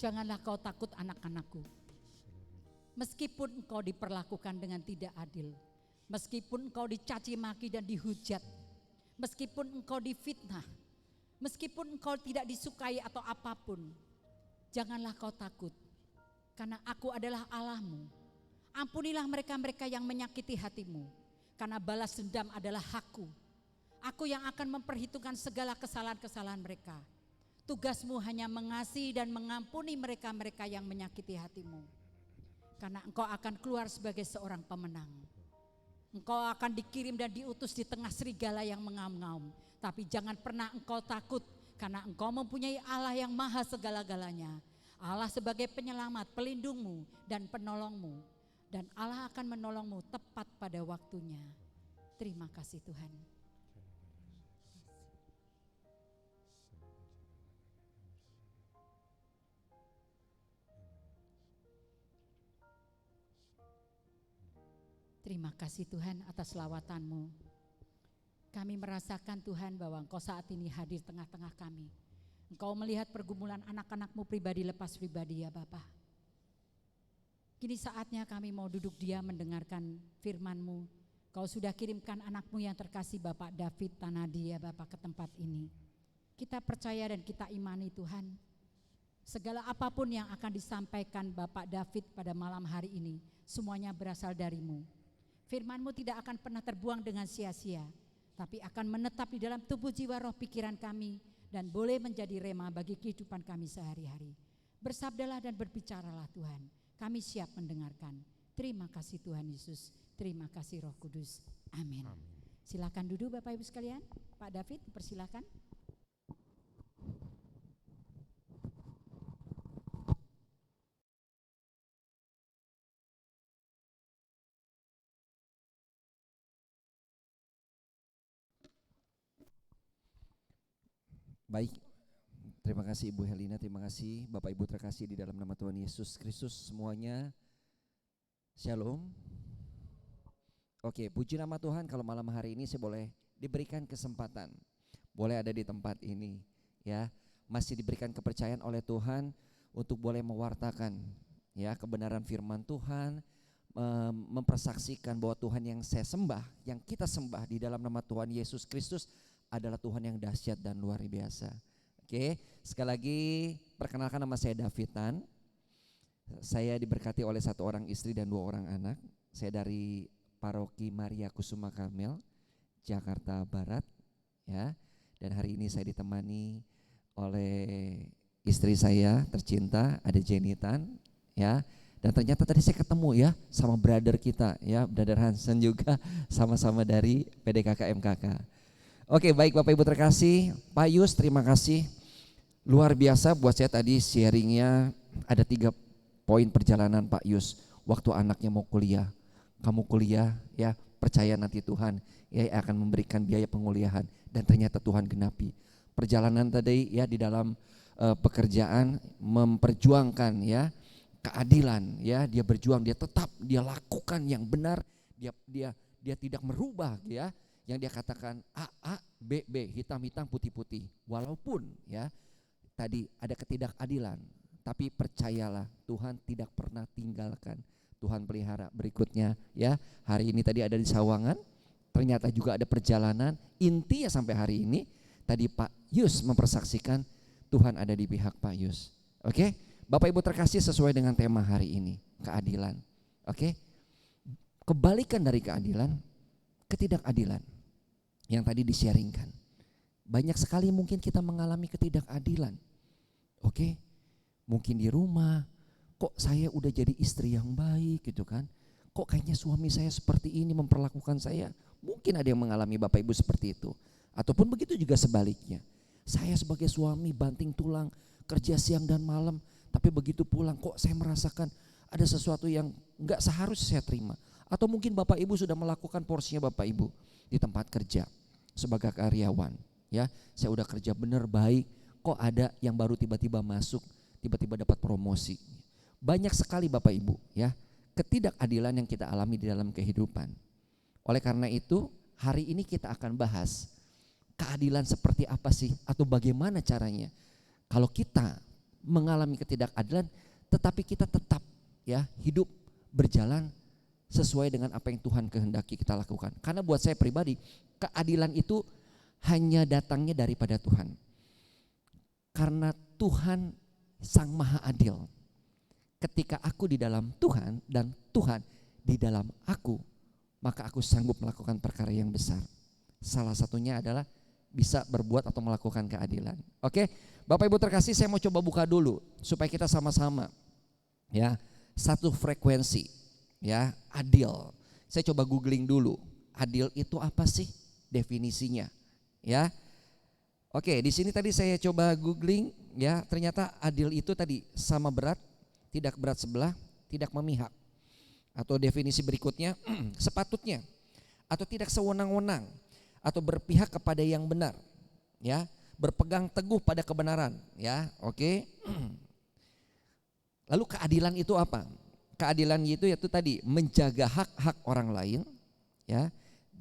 Janganlah kau takut anak-anakku. Meskipun engkau diperlakukan dengan tidak adil, meskipun engkau dicaci maki dan dihujat, meskipun engkau difitnah, meskipun engkau tidak disukai atau apapun, janganlah kau takut, karena aku adalah Allahmu. Ampunilah mereka-mereka yang menyakiti hatimu, karena balas dendam adalah hakku. Aku yang akan memperhitungkan segala kesalahan-kesalahan mereka. Tugasmu hanya mengasihi dan mengampuni mereka-mereka yang menyakiti hatimu. Karena engkau akan keluar sebagai seorang pemenang. Engkau akan dikirim dan diutus di tengah serigala yang mengaum-ngaum. Tapi jangan pernah engkau takut, karena engkau mempunyai Allah yang maha segala-galanya. Allah sebagai penyelamat, pelindungmu dan penolongmu. Dan Allah akan menolongmu tepat pada waktunya. Terima kasih Tuhan. Terima kasih Tuhan atas lawatan-Mu. Kami merasakan Tuhan bahwa Engkau saat ini hadir tengah-tengah kami. Engkau melihat pergumulan anak-anak-Mu pribadi lepas pribadi ya Bapa. Kini saatnya kami mau duduk diam mendengarkan firman-Mu. Kau sudah kirimkan anak-Mu yang terkasih Bapak David Tanadi ya Bapak ke tempat ini. Kita percaya dan kita imani Tuhan. Segala apapun yang akan disampaikan Bapak David pada malam hari ini, semuanya berasal dari-Mu. Firman-Mu tidak akan pernah terbuang dengan sia-sia, tapi akan menetap di dalam tubuh jiwa roh pikiran kami dan boleh menjadi rema bagi kehidupan kami sehari-hari. Bersabdalah dan berbicaralah Tuhan, kami siap mendengarkan. Terima kasih Tuhan Yesus, terima kasih Roh Kudus. Amin. Silakan duduk Bapak Ibu sekalian. Pak David, persilakan. Baik, terima kasih Ibu Helina, terima kasih Bapak Ibu terkasih di dalam nama Tuhan Yesus Kristus semuanya. Shalom. Oke, puji nama Tuhan kalau malam hari ini saya boleh diberikan kesempatan, boleh ada di tempat ini ya. Masih diberikan kepercayaan oleh Tuhan untuk boleh mewartakan ya kebenaran firman Tuhan, mempersaksikan bahwa Tuhan yang saya sembah, yang kita sembah di dalam nama Tuhan Yesus Kristus adalah Tuhan yang dahsyat dan luar biasa. Oke, sekali lagi perkenalkan, nama saya Davidan. Saya diberkati oleh 1 orang istri dan 2 orang anak. Saya dari Paroki Maria Kusuma Karmel, Jakarta Barat ya. Dan hari ini saya ditemani oleh istri saya tercinta, ada Jenitan ya. Dan ternyata tadi saya ketemu ya sama brother kita ya, brother Hansen juga, sama-sama dari PDKK MKK. Oke, baik Bapak Ibu terkasih, Pak Yus terima kasih. Luar biasa buat saya tadi sharingnya, ada 3 poin perjalanan Pak Yus. Waktu anaknya mau kuliah, kamu kuliah ya, percaya nanti Tuhan ya akan memberikan biaya penguliahan, dan ternyata Tuhan genapi. Perjalanan tadi ya di dalam pekerjaan memperjuangkan ya keadilan ya, dia berjuang, dia tetap dia lakukan yang benar, dia tidak merubah ya. Yang dia katakan A, B, hitam-hitam, putih-putih. Walaupun ya tadi ada ketidakadilan, tapi percayalah Tuhan tidak pernah tinggalkan. Tuhan pelihara. Berikutnya ya, hari ini tadi ada di Sawangan, ternyata juga ada perjalanan. Intinya sampai hari ini tadi Pak Yus mempersaksikan Tuhan ada di pihak Pak Yus. Oke, Bapak Ibu terkasih, sesuai dengan tema hari ini, keadilan. Oke, kebalikan dari keadilan, ketidakadilan yang tadi di-sharingkan. Banyak sekali mungkin kita mengalami ketidakadilan. Oke, mungkin di rumah, kok saya udah jadi istri yang baik gitu kan, kok kayaknya suami saya seperti ini memperlakukan saya. Mungkin ada yang mengalami Bapak Ibu seperti itu. Ataupun begitu juga sebaliknya. Saya sebagai suami banting tulang, kerja siang dan malam, tapi begitu pulang kok saya merasakan ada sesuatu yang enggak seharusnya saya terima. Atau mungkin Bapak Ibu sudah melakukan porsinya Bapak Ibu di tempat kerja sebagai karyawan. Ya, saya udah kerja benar baik, kok ada yang baru tiba-tiba masuk, tiba-tiba dapat promosi. Banyak sekali Bapak Ibu ya, ketidakadilan yang kita alami di dalam kehidupan. Oleh karena itu, hari ini kita akan bahas keadilan seperti apa sih atau bagaimana caranya kalau kita mengalami ketidakadilan tetapi kita tetap ya hidup berjalan sesuai dengan apa yang Tuhan kehendaki kita lakukan. Karena buat saya pribadi, keadilan itu hanya datangnya daripada Tuhan. Karena Tuhan Sang Maha Adil. Ketika aku di dalam Tuhan dan Tuhan di dalam aku, maka aku sanggup melakukan perkara yang besar. Salah satunya adalah bisa berbuat atau melakukan keadilan. Oke, Bapak Ibu terkasih, saya mau coba buka dulu supaya kita sama-sama ya satu frekuensi ya, adil. Saya coba googling dulu, adil itu apa sih definisinya ya. Oke, di sini tadi saya coba googling ya, ternyata adil itu tadi sama berat, tidak berat sebelah, tidak memihak. Atau definisi berikutnya, sepatutnya atau tidak sewenang-wenang atau berpihak kepada yang benar, ya, berpegang teguh pada kebenaran, ya, oke. Lalu keadilan itu apa? Keadilan itu tadi menjaga hak-hak orang lain, ya.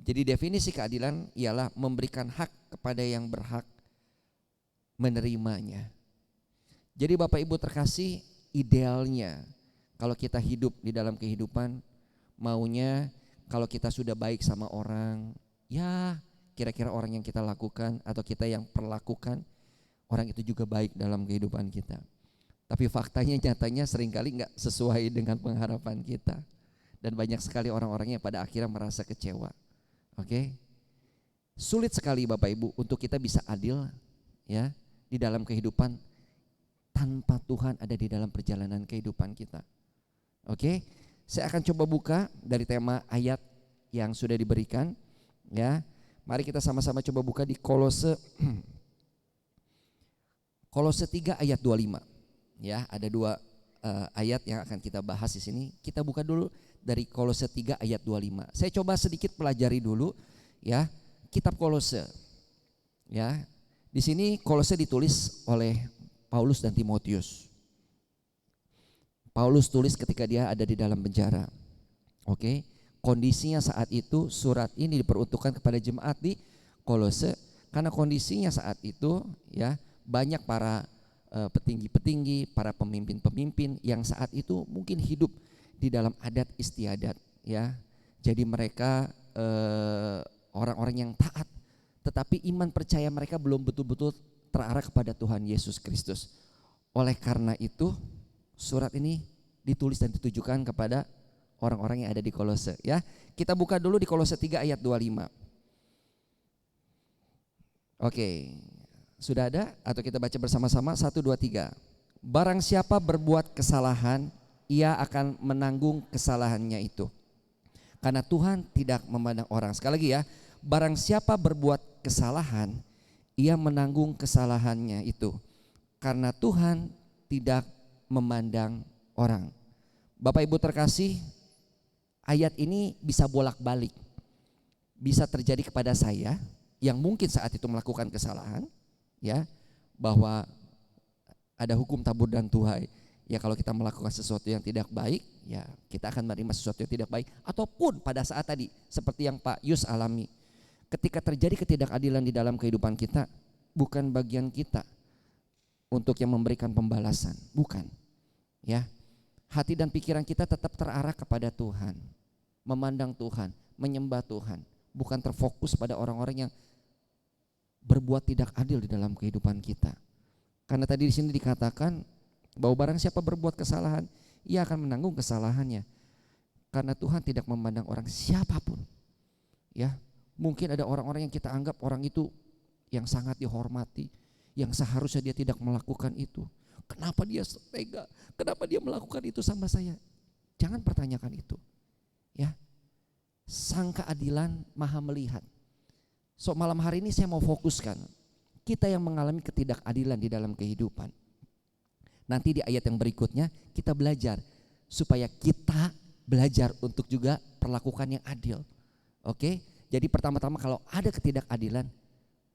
Jadi definisi keadilan ialah memberikan hak kepada yang berhak menerimanya. Jadi Bapak Ibu terkasih, idealnya kalau kita hidup di dalam kehidupan, maunya kalau kita sudah baik sama orang, ya kira-kira orang yang kita lakukan atau kita yang perlakukan, orang itu juga baik dalam kehidupan kita. Tapi faktanya nyatanya seringkali enggak sesuai dengan pengharapan kita. Dan banyak sekali orang-orang yang pada akhirnya merasa kecewa. Oke? Sulit sekali Bapak Ibu untuk kita bisa adil ya di dalam kehidupan tanpa Tuhan ada di dalam perjalanan kehidupan kita. Oke, saya akan coba buka dari tema ayat yang sudah diberikan ya. Mari kita sama-sama coba buka di Kolose 3 ayat 25. Ya, ada dua ayat yang akan kita bahas di sini. Kita buka dulu dari Kolose 3 ayat 25. Saya coba sedikit pelajari dulu ya kitab Kolose. Ya. Di sini Kolose ditulis oleh Paulus dan Timotius. Paulus tulis ketika dia ada di dalam penjara. Oke, kondisinya saat itu surat ini diperuntukkan kepada jemaat di Kolose karena kondisinya saat itu ya banyak para petinggi-petinggi, para pemimpin-pemimpin yang saat itu mungkin hidup di dalam adat istiadat ya. Jadi mereka orang-orang yang taat, tetapi iman percaya mereka belum betul-betul terarah kepada Tuhan Yesus Kristus. Oleh karena itu surat ini ditulis dan ditujukan kepada orang-orang yang ada di Kolose ya. Kita buka dulu di Kolose 3 ayat 25. Oke, sudah ada atau kita baca bersama-sama 1, 2, 3. Barang siapa berbuat kesalahan, ia akan menanggung kesalahannya itu. Karena Tuhan tidak memandang orang. Sekali lagi ya, barang siapa berbuat kesalahan, ia menanggung kesalahannya itu. Karena Tuhan tidak memandang orang. Bapak Ibu terkasih, ayat ini bisa bolak-balik. Bisa terjadi kepada saya yang mungkin saat itu melakukan kesalahan, ya, bahwa ada hukum tabur dan tuai. Ya kalau kita melakukan sesuatu yang tidak baik, ya kita akan menerima sesuatu yang tidak baik. Ataupun pada saat tadi seperti yang Pak Yus alami, ketika terjadi ketidakadilan di dalam kehidupan kita, bukan bagian kita untuk yang memberikan pembalasan, bukan. Ya, hati dan pikiran kita tetap terarah kepada Tuhan, memandang Tuhan, menyembah Tuhan, bukan terfokus pada orang-orang yang berbuat tidak adil di dalam kehidupan kita. Karena tadi di sini dikatakan bahwa barang siapa berbuat kesalahan, ia akan menanggung kesalahannya. Karena Tuhan tidak memandang orang siapapun. Ya, mungkin ada orang-orang yang kita anggap orang itu yang sangat dihormati, yang seharusnya dia tidak melakukan itu. Kenapa dia tega? Kenapa dia melakukan itu sama saya? Jangan pertanyakan itu. Sang keadilan maha melihat. So malam hari ini saya mau fokuskan kita yang mengalami ketidakadilan di dalam kehidupan. Nanti di ayat yang berikutnya kita belajar supaya kita belajar untuk juga perlakukan yang adil. Oke? Jadi pertama-tama kalau ada ketidakadilan,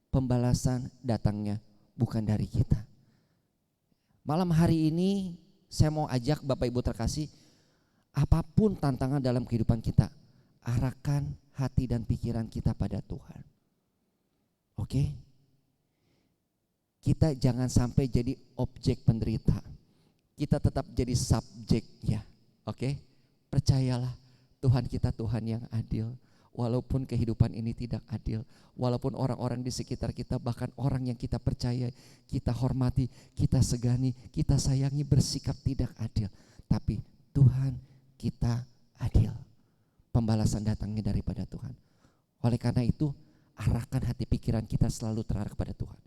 pembalasan datangnya bukan dari kita. Malam hari ini saya mau ajak Bapak Ibu terkasih, apapun tantangan dalam kehidupan kita, arahkan hati dan pikiran kita pada Tuhan. Oke? Kita jangan sampai jadi objek penderita. Kita tetap jadi subjeknya. Oke? Percayalah, Tuhan kita Tuhan yang adil. Walaupun kehidupan ini tidak adil, walaupun orang-orang di sekitar kita, bahkan orang yang kita percaya, kita hormati, kita segani, kita sayangi bersikap tidak adil, tapi Tuhan kita adil. Pembalasan datangnya daripada Tuhan. Oleh karena itu, arahkan hati pikiran kita selalu terarah kepada Tuhan.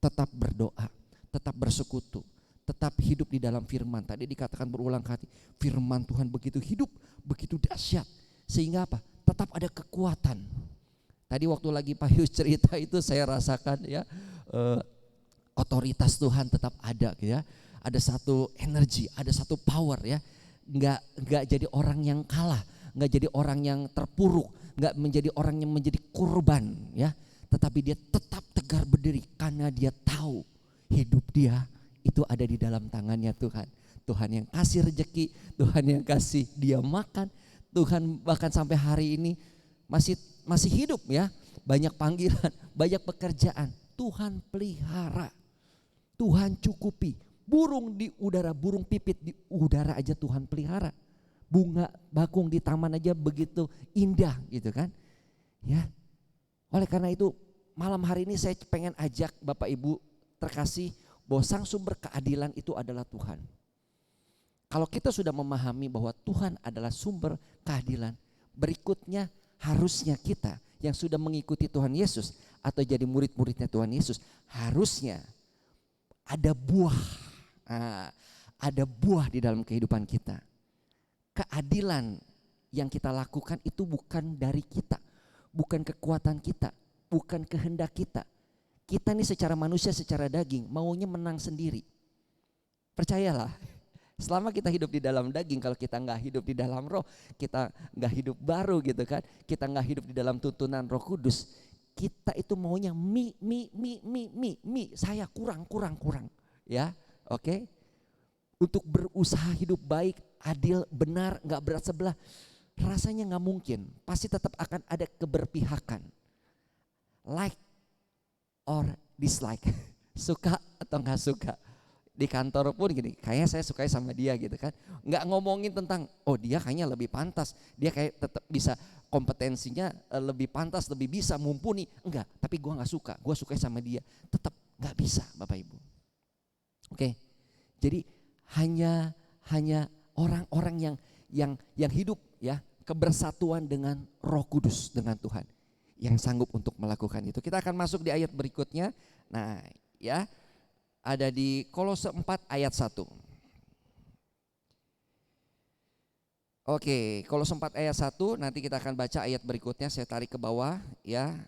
Tetap berdoa, tetap bersekutu, tetap hidup di dalam firman. Tadi dikatakan berulang kali, firman Tuhan begitu hidup, begitu dahsyat. Sehingga apa? Tetap ada kekuatan. Tadi waktu lagi Pak Yus cerita itu saya rasakan ya, otoritas Tuhan tetap ada ya. Ada satu energi, ada satu power ya. Enggak jadi orang yang kalah, enggak jadi orang yang terpuruk, enggak menjadi orang yang menjadi korban ya. Tetapi dia tetap tegar berdiri karena dia tahu hidup dia itu ada di dalam tangannya Tuhan. Tuhan yang kasih rezeki, Tuhan yang kasih dia makan. Tuhan bahkan sampai hari ini masih hidup ya. Banyak panggilan, banyak pekerjaan. Tuhan pelihara, Tuhan cukupi. Burung di udara, burung pipit di udara aja Tuhan pelihara. Bunga bakung di taman aja begitu indah gitu kan. Ya. Oleh karena itu malam hari ini saya pengen ajak Bapak Ibu terkasih bahwa sang sumber keadilan itu adalah Tuhan. Kalau kita sudah memahami bahwa Tuhan adalah sumber keadilan, berikutnya harusnya kita yang sudah mengikuti Tuhan Yesus atau jadi murid-muridnya Tuhan Yesus, harusnya ada buah. Ada buah di dalam kehidupan kita. Keadilan yang kita lakukan itu bukan dari kita, bukan kekuatan kita, bukan kehendak kita. Kita nih secara manusia, secara daging maunya menang sendiri. Percayalah, selama kita hidup di dalam daging, kalau kita nggak hidup di dalam roh, kita nggak hidup baru gitu kan, kita nggak hidup di dalam tuntunan Roh Kudus, kita itu maunya mi, saya kurang, ya, oke? Untuk berusaha hidup baik, adil, benar, nggak berat sebelah, rasanya nggak mungkin. Pasti tetap akan ada keberpihakan, like or dislike, suka atau nggak suka. Di kantor pun gini, kayaknya saya suka sama dia gitu kan. Nggak ngomongin tentang, oh dia kayaknya lebih pantas, dia kayak tetap bisa kompetensinya lebih pantas, lebih bisa mumpuni. Enggak, tapi gue nggak suka, gue suka sama dia. Tetap nggak bisa Bapak Ibu. Oke, jadi hanya orang-orang yang hidup ya kebersatuan dengan Roh Kudus, dengan Tuhan, yang sanggup untuk melakukan itu. Kita akan masuk di ayat berikutnya. Nah ya, ada di Kolose 4 ayat 1. Oke, Kolose 4 ayat 1, nanti kita akan baca ayat berikutnya, saya tarik ke bawah ya.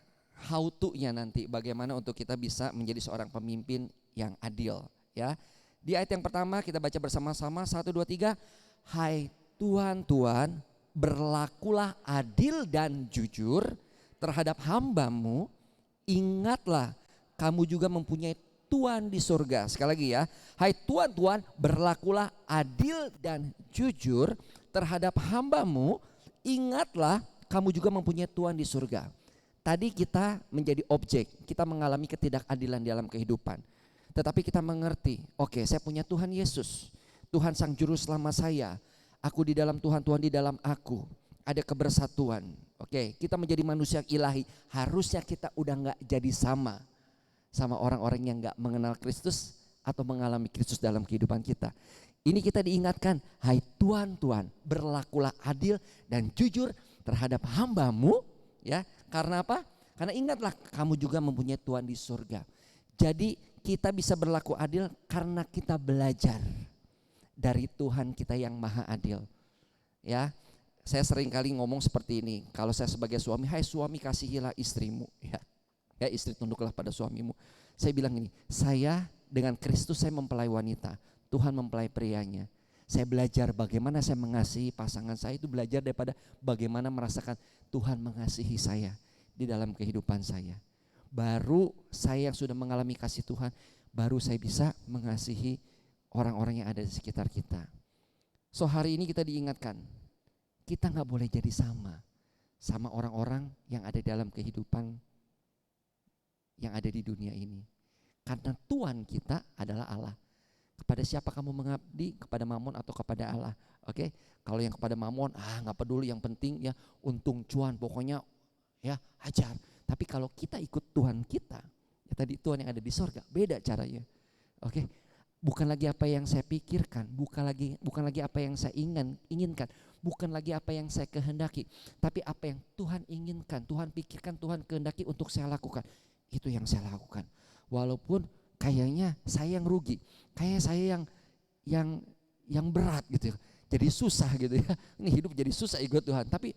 How to-nya nanti bagaimana untuk kita bisa menjadi seorang pemimpin yang adil ya. Di ayat yang pertama kita baca bersama-sama, 1, 2, 3. Hai Tuhan, berlakulah adil dan jujur terhadap hamba-Mu. Ingatlah kamu juga mempunyai Tuhan di surga. Sekali lagi ya, hai Tuhan, berlakulah adil dan jujur terhadap hamba-Mu. Ingatlah kamu juga mempunyai Tuhan di surga. Tadi kita menjadi objek, kita mengalami ketidakadilan dalam kehidupan. Tetapi kita mengerti, oke, saya punya Tuhan Yesus. Tuhan sang juru selamat saya. Aku di dalam Tuhan, Tuhan di dalam aku. Ada kebersatuan. Oke, kita menjadi manusia ilahi. Harusnya kita udah gak jadi sama orang-orang yang gak mengenal Kristus atau mengalami Kristus dalam kehidupan kita. Ini kita diingatkan, hai Tuhan, berlakulah adil dan jujur terhadap hamba-Mu. Ya, karena apa? Karena ingatlah kamu juga mempunyai Tuhan di surga. Jadi kita bisa berlaku adil karena kita belajar dari Tuhan kita yang maha adil. Ya, Saya sering kali ngomong seperti ini, kalau saya sebagai suami, hai suami kasihilah istrimu, ya. Ya istri tunduklah pada suamimu. Saya bilang ini, saya dengan Kristus saya mempelai wanita, Tuhan mempelai prianya. Saya belajar bagaimana saya mengasihi pasangan saya, itu belajar daripada bagaimana merasakan Tuhan mengasihi saya di dalam kehidupan saya. Baru saya yang sudah mengalami kasih Tuhan, baru saya bisa mengasihi orang-orang yang ada di sekitar kita. So hari ini kita diingatkan, kita gak boleh jadi sama orang-orang yang ada dalam kehidupan yang ada di dunia ini. Karena Tuhan kita adalah Allah. Kepada siapa kamu mengabdi? Kepada Mamon atau kepada Allah? Oke? Kalau yang kepada Mamon, gak peduli, yang penting ya untung cuan, pokoknya ya hajar. Tapi kalau kita ikut Tuhan kita, ya tadi Tuhan yang ada di sorga, beda caranya. Oke? Bukan lagi apa yang saya pikirkan, bukan lagi apa yang saya inginkan, bukan lagi apa yang saya kehendaki, tapi apa yang Tuhan inginkan, Tuhan pikirkan, Tuhan kehendaki untuk saya lakukan. Itu yang saya lakukan. Walaupun kayaknya saya yang rugi, kayak saya yang berat gitu. Jadi susah gitu ya. Ini hidup jadi susah ikut Tuhan, tapi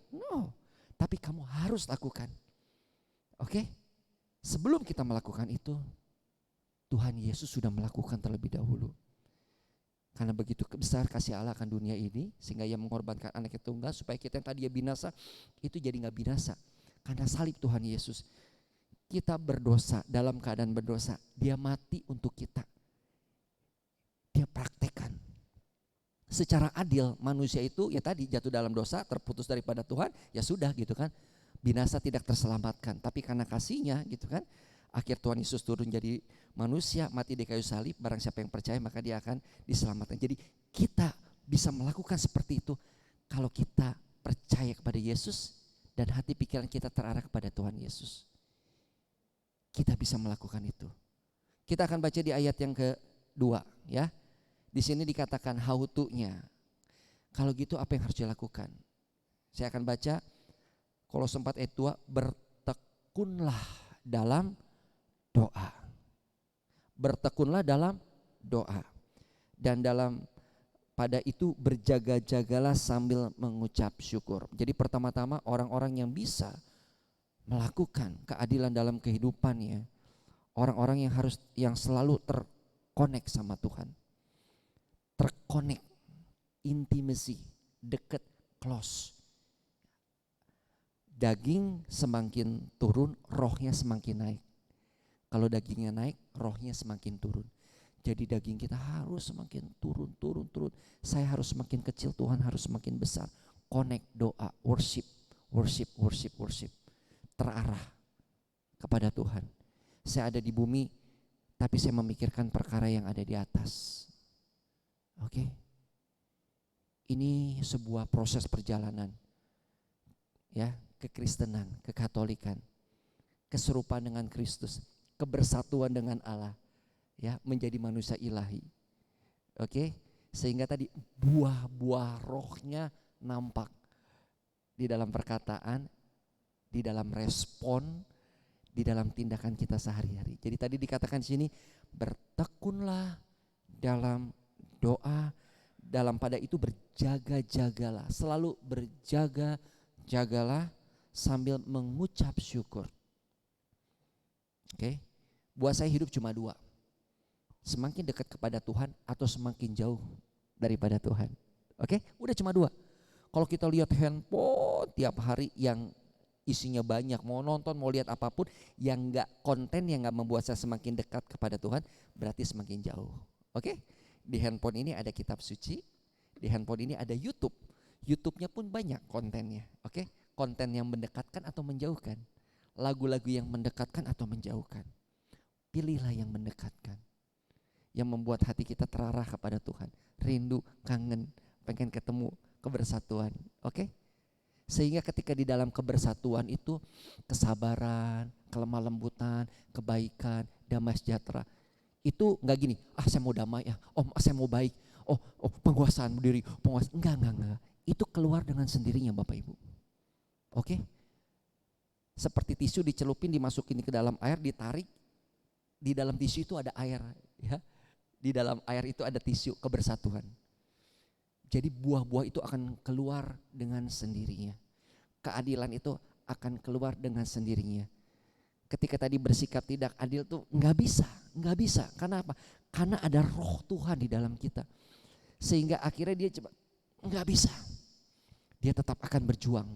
tapi kamu harus lakukan. Oke? Sebelum kita melakukan itu, Tuhan Yesus sudah melakukan terlebih dahulu. Karena begitu besar kasih Allah akan dunia ini, sehingga Ia mengorbankan anaknya tunggal supaya kita yang tadinya binasa itu jadi gak binasa. Karena salib Tuhan Yesus. Kita berdosa, dalam keadaan berdosa, Dia mati untuk kita. Dia praktekkan. Secara adil manusia itu ya tadi jatuh dalam dosa, terputus daripada Tuhan, ya sudah gitu kan. Binasa tidak terselamatkan, tapi karena kasihnya gitu kan. Akhir Tuhan Yesus turun jadi manusia, mati di kayu salib, barang siapa yang percaya maka dia akan diselamatkan. Jadi kita bisa melakukan seperti itu kalau kita percaya kepada Yesus dan hati pikiran kita terarah kepada Tuhan Yesus. Kita bisa melakukan itu. Kita akan baca di ayat yang kedua ya. Di sini dikatakan how to-nya. Kalau gitu apa yang harus dilakukan? Saya akan baca Kolose 4 ayat 2, bertekunlah dalam doa. Bertekunlah dalam doa. Dan pada itu berjaga-jagalah sambil mengucap syukur. Jadi pertama-tama orang-orang yang bisa melakukan keadilan dalam kehidupannya, orang-orang yang selalu terkonek sama Tuhan. Terkonek, intimacy, dekat, close. Daging semakin turun, rohnya semakin naik. Kalau dagingnya naik, rohnya semakin turun. Jadi daging kita harus semakin turun. Saya harus semakin kecil, Tuhan harus semakin besar. Connect, doa, worship. Terarah kepada Tuhan. Saya ada di bumi, tapi saya memikirkan perkara yang ada di atas. Oke? Ini sebuah proses perjalanan. Ya, kekristenan, kekatolikan, keserupaan dengan Kristus, kebersatuan dengan Allah, ya, menjadi manusia ilahi. Oke? Sehingga tadi buah-buah rohnya nampak di dalam perkataan, di dalam respon, di dalam tindakan kita sehari-hari. Jadi tadi dikatakan di sini bertekunlah dalam doa, dalam pada itu berjaga-jagalah, selalu berjaga-jagalah sambil mengucap syukur. Oke? Buat saya hidup cuma dua. Semakin dekat kepada Tuhan atau semakin jauh daripada Tuhan. Oke? Udah cuma dua. Kalau kita lihat handphone tiap hari yang isinya banyak, mau nonton, mau lihat apapun, yang konten yang gak membuat saya semakin dekat kepada Tuhan, berarti semakin jauh. Oke? Di handphone ini ada kitab suci, di handphone ini ada YouTube. YouTube-nya pun banyak kontennya. Oke? Konten yang mendekatkan atau menjauhkan. Lagu-lagu yang mendekatkan atau menjauhkan. Pilihlah yang mendekatkan. Yang membuat hati kita terarah kepada Tuhan. Rindu, kangen, pengen ketemu, kebersatuan. Oke? Sehingga ketika di dalam kebersatuan itu kesabaran, kelemah lembutan, kebaikan, damai sejahtera. Itu enggak gini, saya mau damai ya, saya mau baik, penguasaan diri, enggak. Itu keluar dengan sendirinya Bapak Ibu. Oke? Seperti tisu dicelupin, dimasukin ke dalam air, ditarik, di dalam tisu itu ada air ya. Di dalam air itu ada tisu kebersatuan. Jadi buah-buah itu akan keluar dengan sendirinya. Keadilan itu akan keluar dengan sendirinya. Ketika tadi bersikap tidak adil tuh nggak bisa. Karena apa? Karena ada roh Tuhan di dalam kita. Sehingga akhirnya dia coba nggak bisa. Dia tetap akan berjuang,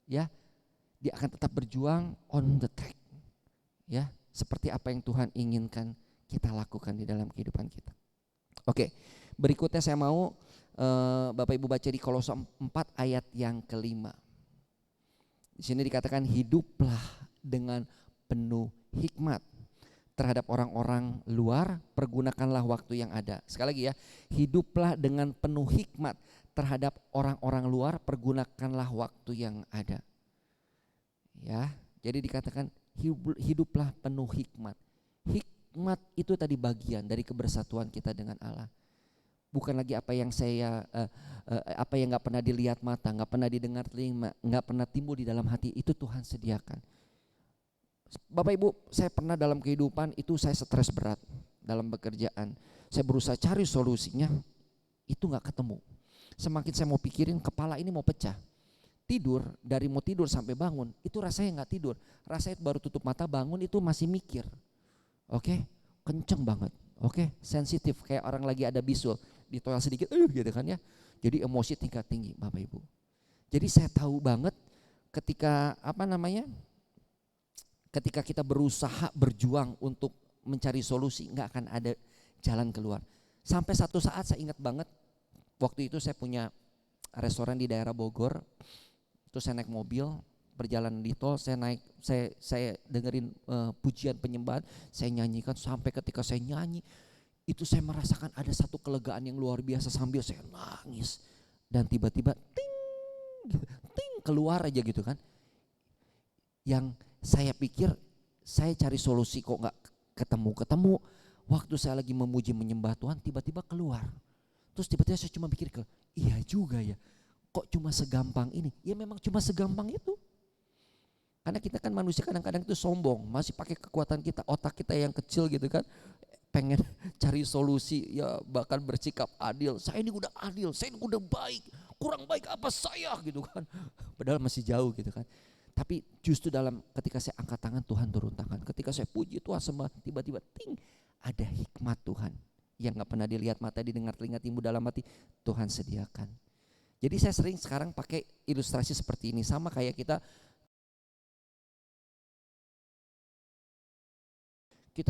ya. Dia akan tetap berjuang on the track, ya. Seperti apa yang Tuhan inginkan kita lakukan di dalam kehidupan kita. Oke, berikutnya saya mau Bapak Ibu baca di Kolose 4 ayat yang kelima. Di sini dikatakan hiduplah dengan penuh hikmat terhadap orang-orang luar, pergunakanlah waktu yang ada. Sekali lagi ya, hiduplah dengan penuh hikmat terhadap orang-orang luar, pergunakanlah waktu yang ada. Ya, jadi dikatakan hiduplah penuh hikmat. Hikmat itu tadi bagian dari kebersatuan kita dengan Allah. Bukan lagi apa yang apa yang nggak pernah dilihat mata, nggak pernah didengar telinga, nggak pernah timbul di dalam hati, itu Tuhan sediakan. Bapak Ibu, saya pernah dalam kehidupan itu saya stres berat dalam pekerjaan. Saya berusaha cari solusinya, itu nggak ketemu. Semakin saya mau pikirin, kepala ini mau pecah. Tidur, dari mau tidur sampai bangun, itu rasanya nggak tidur. Rasanya baru tutup mata bangun itu masih mikir. Oke, kenceng banget. Oke, sensitif kayak orang lagi ada bisul, ditoel sedikit, gitu kan ya. Jadi emosi tingkat tinggi, Bapak Ibu. Jadi saya tahu banget ketika ketika kita berusaha berjuang untuk mencari solusi, nggak akan ada jalan keluar. Sampai satu saat saya ingat banget, waktu itu saya punya restoran di daerah Bogor. Terus saya naik mobil, perjalanan di tol, saya dengerin pujian penyembahan, saya nyanyikan sampai ketika saya nyanyi, itu saya merasakan ada satu kelegaan yang luar biasa sambil saya nangis. Dan tiba-tiba ting, ting keluar aja gitu kan. Yang saya pikir saya cari solusi kok nggak ketemu. Waktu saya lagi memuji menyembah Tuhan tiba-tiba keluar. Terus tiba-tiba saya cuma pikir iya juga ya. Kok cuma segampang ini? Ya memang cuma segampang itu. Karena kita kan manusia kadang-kadang itu sombong, masih pakai kekuatan kita, otak kita yang kecil gitu kan. Pengen cari solusi, ya bahkan bersikap adil. Saya ini udah adil, saya ini udah baik, kurang baik apa saya gitu kan. Padahal masih jauh gitu kan. Tapi justru ketika saya angkat tangan, Tuhan turun tangan. Ketika saya puji Tuhan sembah, tiba-tiba ting, ada hikmat Tuhan yang gak pernah dilihat mata, didengar telinga, timbul dalam hati, Tuhan sediakan. Jadi saya sering sekarang pakai ilustrasi seperti ini, sama kayak kita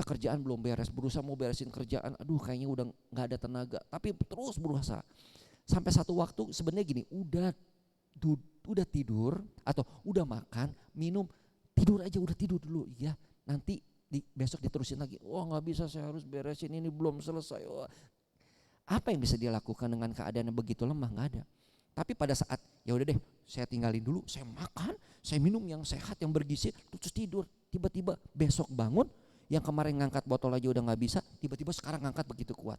kerjaan belum beres, berusaha mau beresin kerjaan, aduh kayaknya udah gak ada tenaga, tapi terus berusaha. Sampai satu waktu sebenarnya gini, udah tidur atau udah makan, minum, tidur aja, udah tidur dulu ya. Nanti besok diterusin lagi. Wah nggak bisa, saya harus beresin ini belum selesai. Wah. Apa yang bisa dia lakukan dengan keadaan yang begitu lemah? Nggak ada. Tapi pada saat ya udah deh, saya tinggalin dulu, saya makan, saya minum yang sehat, yang bergizi, terus tidur. Tiba-tiba besok bangun, yang kemarin ngangkat botol aja udah nggak bisa, tiba-tiba sekarang ngangkat begitu kuat.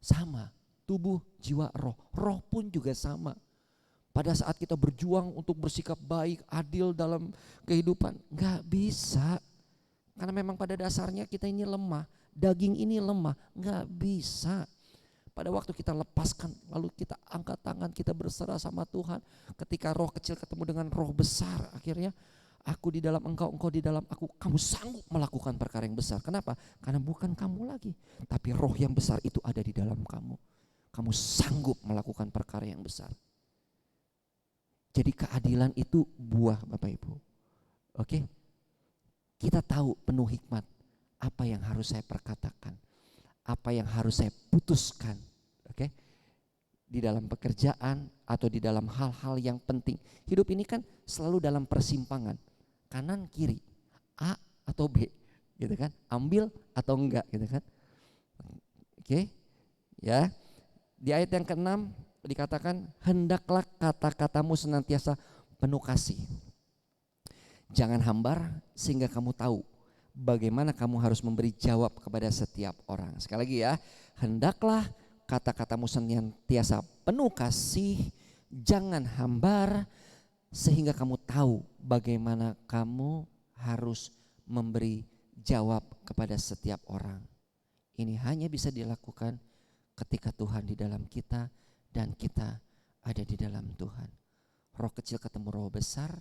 Sama, tubuh, jiwa, roh pun juga sama. Pada saat kita berjuang untuk bersikap baik, adil dalam kehidupan, nggak bisa. Karena memang pada dasarnya kita ini lemah, daging ini lemah, nggak bisa. Pada waktu kita lepaskan, lalu kita angkat tangan, kita berserah sama Tuhan. Ketika roh kecil ketemu dengan roh besar, akhirnya aku di dalam engkau, engkau di dalam aku, kamu sanggup melakukan perkara yang besar. Kenapa? Karena bukan kamu lagi, tapi roh yang besar itu ada di dalam kamu. Kamu sanggup melakukan perkara yang besar. Jadi keadilan itu buah Bapak Ibu. Oke? Kita tahu penuh hikmat apa yang harus saya perkatakan, apa yang harus saya putuskan. Oke? Di dalam pekerjaan atau di dalam hal-hal yang penting. Hidup ini kan selalu dalam persimpangan, kanan kiri, A atau B, gitu kan? Ambil atau enggak, gitu kan? Oke? Ya. Di ayat yang ke-6 dikatakan, hendaklah kata-katamu senantiasa penuh kasih. Jangan hambar sehingga kamu tahu bagaimana kamu harus memberi jawab kepada setiap orang. Sekali lagi ya, hendaklah kata-katamu senantiasa penuh kasih, jangan hambar sehingga kamu tahu bagaimana kamu harus memberi jawab kepada setiap orang. Ini hanya bisa dilakukan ketika Tuhan di dalam kita dan kita ada di dalam Tuhan. Roh kecil ketemu roh besar,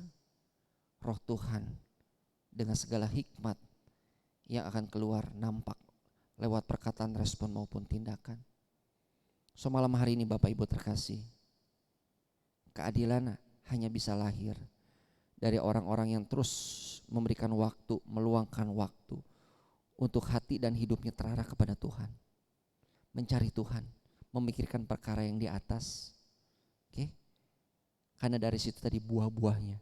roh Tuhan dengan segala hikmat yang akan keluar nampak lewat perkataan, respon maupun tindakan. So malam hari ini Bapak Ibu terkasih, keadilan hanya bisa lahir dari orang-orang yang terus memberikan waktu, meluangkan waktu untuk hati dan hidupnya terarah kepada Tuhan, mencari Tuhan, memikirkan perkara yang di atas. Oke? Karena dari situ tadi buah-buahnya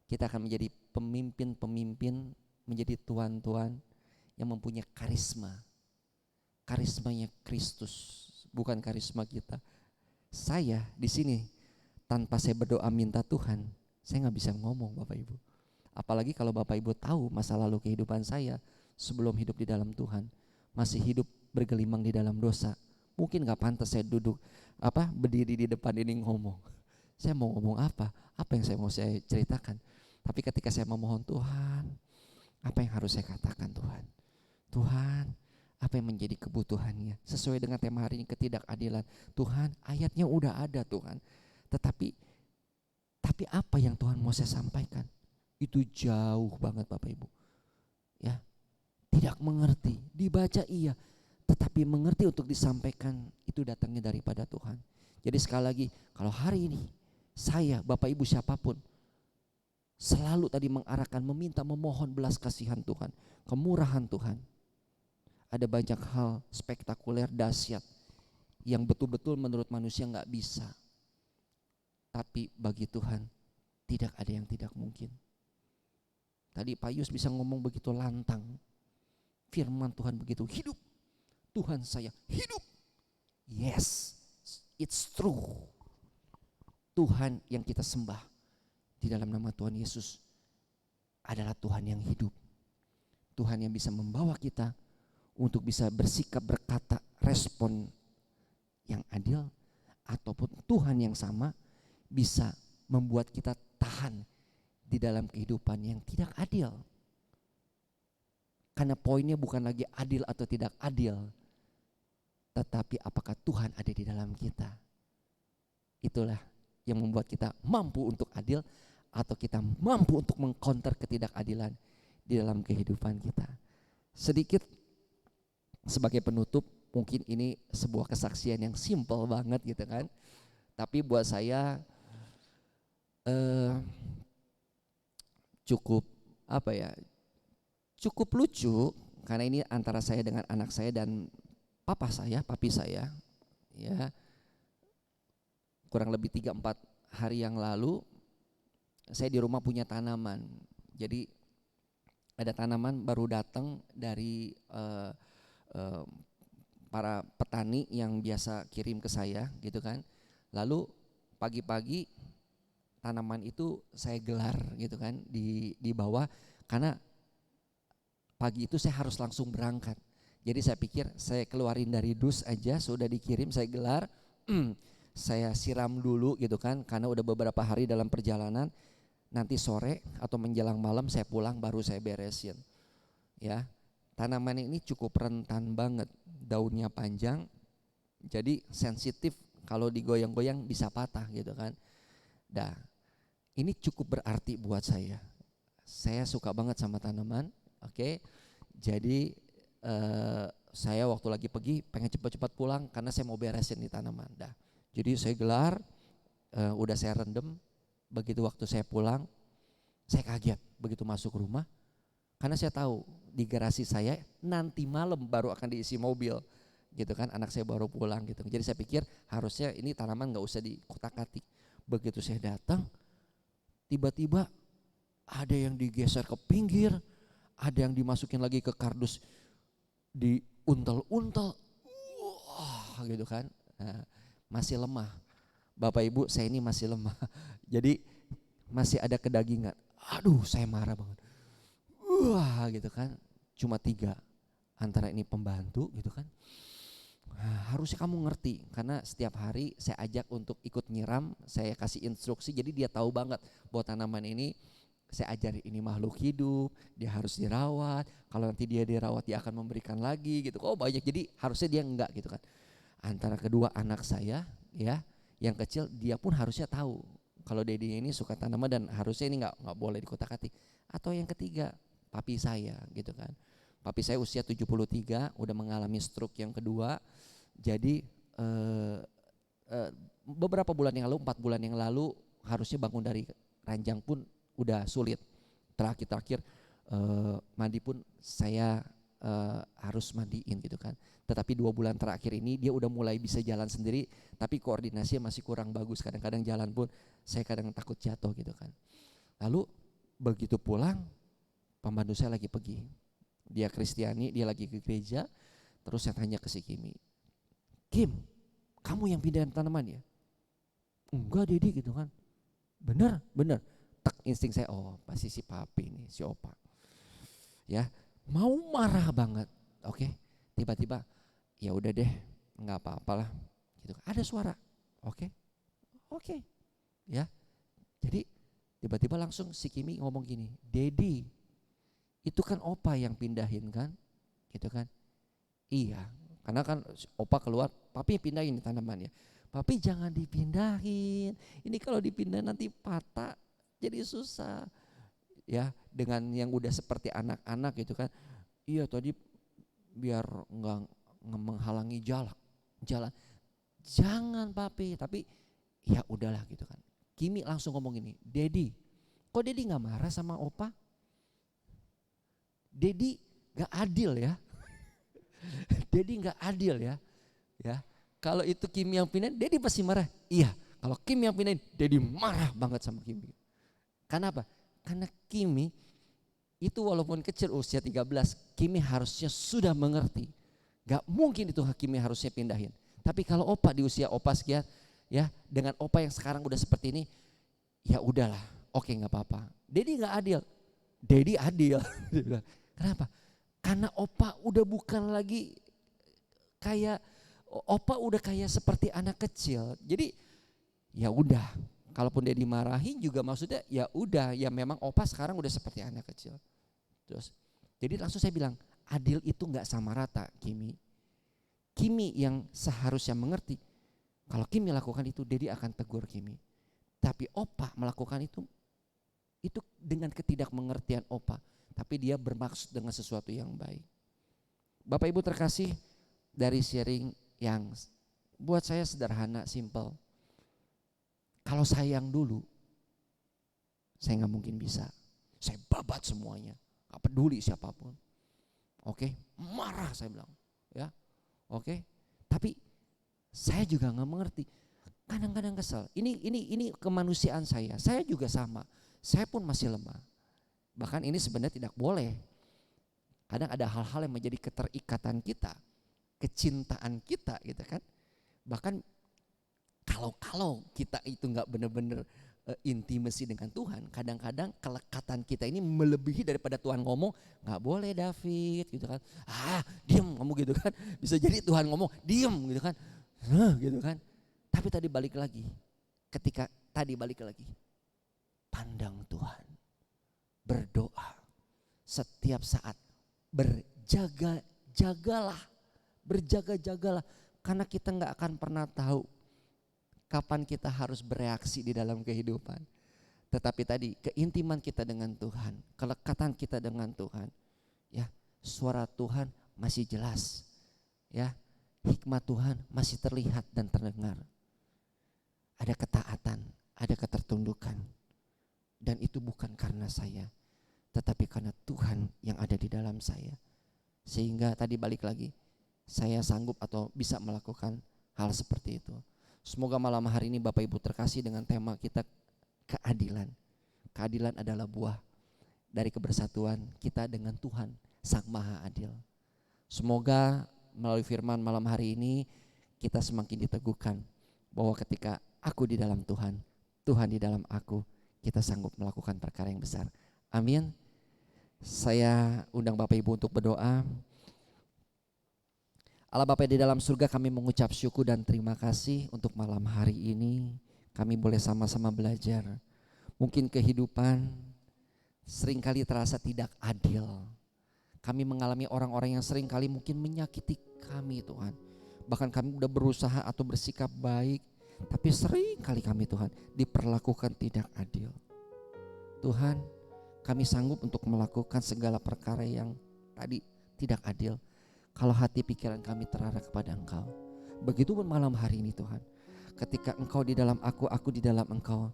kita akan menjadi pemimpin-pemimpin, menjadi tuan-tuan yang mempunyai karisma. Karismanya Kristus, bukan karisma kita. Saya di sini tanpa saya berdoa minta Tuhan, saya nggak bisa ngomong Bapak Ibu. Apalagi kalau Bapak Ibu tahu masa lalu kehidupan saya sebelum hidup di dalam Tuhan, masih hidup bergelimang di dalam dosa. Mungkin nggak pantas saya berdiri di depan ini ngomong. Saya mau ngomong apa? Apa yang saya ceritakan? Tapi ketika saya memohon Tuhan, apa yang harus saya katakan Tuhan? Tuhan, apa yang menjadi kebutuhannya? Sesuai dengan tema hari ini, ketidakadilan. Tuhan, ayatnya udah ada Tuhan. Tetapi apa yang Tuhan mau saya sampaikan? Itu jauh banget Bapak Ibu. Ya, tidak mengerti, dibaca iya, tetapi mengerti untuk disampaikan itu datangnya daripada Tuhan. Jadi sekali lagi, kalau hari ini saya, Bapak Ibu siapapun, selalu tadi mengarahkan, meminta, memohon belas kasihan Tuhan, kemurahan Tuhan. Ada banyak hal spektakuler, dahsyat yang betul-betul menurut manusia gak bisa. Tapi bagi Tuhan tidak ada yang tidak mungkin. Tadi Pak Yus bisa ngomong begitu lantang. Firman Tuhan begitu hidup. Tuhan saya hidup. Yes, it's true. Tuhan yang kita sembah di dalam nama Tuhan Yesus adalah Tuhan yang hidup. Tuhan yang bisa membawa kita untuk bisa bersikap, berkata, respon yang adil, ataupun Tuhan yang sama bisa membuat kita tahan di dalam kehidupan yang tidak adil. Karena poinnya bukan lagi adil atau tidak adil, tetapi apakah Tuhan ada di dalam kita. Itulah yang membuat kita mampu untuk adil atau kita mampu untuk mengcounter ketidakadilan di dalam kehidupan kita. Sedikit sebagai penutup, mungkin ini sebuah kesaksian yang simple banget gitu kan. Tapi buat saya cukup cukup lucu, karena ini antara saya dengan anak saya dan papi saya. Ya, kurang lebih 3-4 hari yang lalu saya di rumah punya tanaman. Jadi ada tanaman baru datang dari para petani yang biasa kirim ke saya gitu kan. Lalu pagi-pagi tanaman itu saya gelar gitu kan di bawah, karena pagi itu saya harus langsung berangkat. Jadi saya pikir saya keluarin dari dus aja, sudah dikirim saya gelar, saya siram dulu gitu kan, karena udah beberapa hari dalam perjalanan, nanti sore atau menjelang malam saya pulang baru saya beresin. Ya, tanaman ini cukup rentan banget, daunnya panjang, jadi sensitif, kalau digoyang-goyang bisa patah gitu kan. Nah, ini cukup berarti buat saya. Saya suka banget sama tanaman, oke. Jadi saya waktu lagi pergi pengen cepat-cepat pulang karena saya mau beresin di tanaman. Dah. Jadi saya gelar, udah saya rendam. Begitu waktu saya pulang, saya kaget begitu masuk rumah. Karena saya tahu di garasi saya nanti malam baru akan diisi mobil gitu kan, anak saya baru pulang gitu. Jadi saya pikir harusnya ini tanaman gak usah dikutak-katik. Begitu saya datang, tiba-tiba ada yang digeser ke pinggir, ada yang dimasukin lagi ke kardus, diuntel-untel, wah gitu kan. Nah, masih lemah, Bapak Ibu saya ini masih lemah, jadi masih ada kedagingan. Aduh saya marah banget. Wah gitu kan, cuma 3 antara ini pembantu gitu kan. Nah, harusnya kamu ngerti, karena setiap hari saya ajak untuk ikut nyiram, saya kasih instruksi, jadi dia tahu banget bahwa tanaman ini saya ajari ini makhluk hidup, dia harus dirawat, kalau nanti dia dirawat dia akan memberikan lagi gitu. Oh banyak, jadi harusnya dia enggak gitu kan. Antara kedua anak saya ya, Yang kecil dia pun harusnya tahu kalau dedinya ini suka tanaman dan harusnya ini nggak boleh dikotak-katik. Atau yang ketiga, papi saya gitu kan. Papi saya usia 73, udah mengalami stroke yang kedua. Jadi beberapa bulan yang lalu, 4 bulan yang lalu harusnya bangun dari ranjang pun udah sulit. Terakhir mandi pun saya harus mandiin gitu kan. Tetapi 2 bulan terakhir ini dia udah mulai bisa jalan sendiri, tapi koordinasinya masih kurang bagus. Kadang-kadang jalan pun saya kadang takut jatuh gitu kan. Lalu begitu pulang, pembantu saya lagi pergi. Dia Kristiani, dia lagi ke gereja. Terus saya tanya ke si Kimi, Kim, kamu yang pindahin tanaman ya? Enggak Dedi gitu kan. Bener. Tak insting saya, oh pasti si papi nih, si opa. Ya, mau marah banget. Oke, tiba-tiba ya udah deh, nggak apa-apalah gitu. Ada suara, oke, ya. Jadi tiba-tiba langsung si Kimi ngomong gini, Dedi, itu kan opa yang pindahin kan, gitu kan? Iya, karena kan opa keluar, papi pindahin tanamannya. Papi jangan dipindahin, ini kalau dipindah nanti patah, jadi susah. Ya, dengan yang udah seperti anak-anak gitu kan. Iya tadi biar nggak menghalangi jalan. Jangan papi, tapi ya udahlah gitu kan. Kimi langsung ngomong gini, Dedi, kok Dedi nggak marah sama opa? Dedi nggak adil ya. Dedi nggak adil ya. Ya, kalau itu Kimi yang pindahin, Dedi pasti marah. Iya, kalau Kimi yang pindahin, Dedi marah banget sama Kimi. Kenapa? Karena Kimi itu walaupun kecil usia 13, Kimi harusnya sudah mengerti. Gak mungkin itu Kimi harusnya pindahin. Tapi kalau opa di usia opa sekian, ya dengan opa yang sekarang udah seperti ini, ya udahlah, oke nggak apa-apa. Dedi nggak adil, Dedi adil. Kenapa? Karena opa udah bukan lagi kayak, opa udah kayak seperti anak kecil. Jadi ya udah, kalaupun dia dimarahin juga maksudnya ya udah, ya memang opa sekarang udah seperti anak kecil. Terus, jadi langsung saya bilang, adil itu nggak sama rata, Kimi. Kimi yang seharusnya mengerti. Kalau Kimi lakukan itu, Dedi akan tegur Kimi. Tapi opa melakukan itu dengan ketidakmengertian opa. Tapi dia bermaksud dengan sesuatu yang baik. Bapak Ibu terkasih, dari sharing yang buat saya sederhana, simple. Kalau sayang dulu, saya nggak mungkin bisa. Saya babat semuanya, nggak peduli siapapun. Oke, marah saya bilang, ya, oke. Tapi saya juga nggak mengerti. Kadang-kadang kesel. Ini kemanusiaan saya. Saya juga sama. Saya pun masih lemah. Bahkan ini sebenarnya tidak boleh. Kadang ada hal-hal yang menjadi keterikatan kita, kecintaan kita, gitu kan. Bahkan kalau kita itu nggak benar-benar intimasi dengan Tuhan, kadang-kadang kelekatan kita ini melebihi daripada Tuhan ngomong, nggak boleh David, gitu kan. Diam kamu gitu kan. Bisa jadi Tuhan ngomong, diam gitu kan. Gitu kan. Tapi tadi balik lagi, pandang Tuhan, berdoa setiap saat, berjaga-jagalah, karena kita nggak akan pernah tahu kapan kita harus bereaksi di dalam kehidupan. Tetapi tadi keintiman kita dengan Tuhan, kelekatan kita dengan Tuhan, ya, suara Tuhan masih jelas, ya, hikmat Tuhan masih terlihat dan terdengar. Ada ketaatan, ada ketertundukan, dan itu bukan karena saya, tetapi karena Tuhan yang ada di dalam saya. Sehingga tadi balik lagi, saya sanggup atau bisa melakukan hal seperti itu. Semoga malam hari ini Bapak Ibu terkasih dengan tema kita keadilan. Keadilan adalah buah dari kebersatuan kita dengan Tuhan Sang Maha Adil. Semoga melalui firman malam hari ini kita semakin diteguhkan bahwa ketika aku di dalam Tuhan, Tuhan di dalam aku, kita sanggup melakukan perkara yang besar. Amin. Saya undang Bapak Ibu untuk berdoa. Allah Bapa di dalam surga, kami mengucap syukur dan terima kasih untuk malam hari ini. Kami boleh sama-sama belajar. Mungkin kehidupan seringkali terasa tidak adil. Kami mengalami orang-orang yang seringkali mungkin menyakiti kami Tuhan. Bahkan kami udah berusaha atau bersikap baik, Tapi sering kali kami Tuhan diperlakukan tidak adil. Tuhan, kami sanggup untuk melakukan segala perkara yang tadi tidak adil kalau hati pikiran kami terarah kepada Engkau. Begitupun malam hari ini Tuhan, ketika Engkau di dalam aku di dalam Engkau,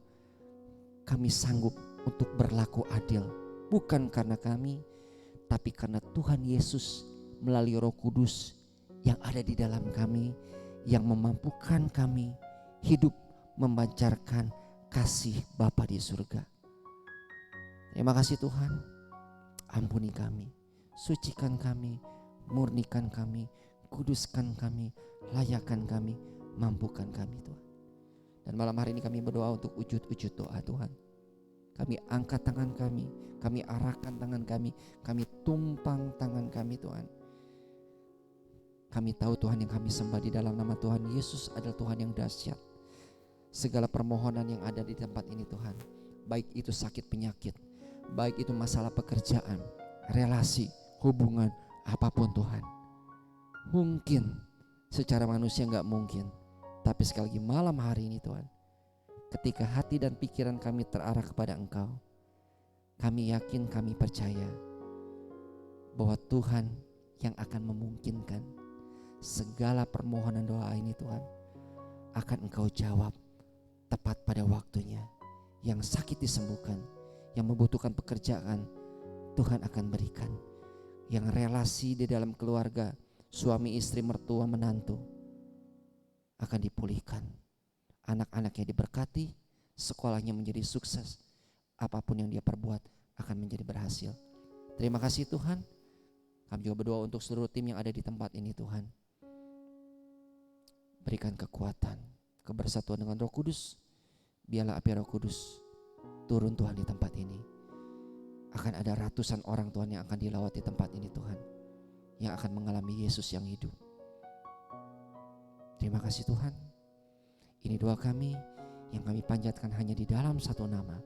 kami sanggup untuk berlaku adil. Bukan karena kami, tapi karena Tuhan Yesus melalui Roh Kudus yang ada di dalam kami, yang memampukan kami hidup memancarkan kasih Bapa di surga. Terima kasih Tuhan, ampuni kami, sucikan kami, murnikan kami, kuduskan kami, layakkan kami, mampukan kami Tuhan. Dan malam hari ini kami berdoa untuk wujud-wujud doa Tuhan. Kami angkat tangan kami arahkan tangan kami tumpang tangan kami Tuhan. Kami tahu Tuhan yang kami sembah di dalam nama Tuhan Yesus adalah Tuhan yang dahsyat. Segala permohonan yang ada di tempat ini Tuhan, baik itu sakit penyakit, baik itu masalah pekerjaan, relasi, hubungan, apapun Tuhan. Mungkin secara manusia gak mungkin, tapi sekali lagi malam hari ini Tuhan, ketika hati dan pikiran kami terarah kepada Engkau, kami yakin, kami percaya bahwa Tuhan yang akan memungkinkan segala permohonan doa ini Tuhan akan Engkau jawab tepat pada waktunya. Yang sakit disembuhkan, yang membutuhkan pekerjaan Tuhan akan berikan, yang relasi di dalam keluarga suami istri mertua menantu akan dipulihkan, anak-anaknya diberkati, sekolahnya menjadi sukses, apapun yang dia perbuat akan menjadi berhasil. Terima kasih Tuhan. Kami juga berdoa untuk seluruh tim yang ada di tempat ini Tuhan. Berikan kekuatan, kebersatuan dengan Roh Kudus. Biarlah api Roh Kudus turun Tuhan di tempat ini. Akan ada ratusan orang Tuhan yang akan dilawat di tempat ini Tuhan, yang akan mengalami Yesus yang hidup. Terima kasih Tuhan. Ini doa kami yang kami panjatkan hanya di dalam satu nama,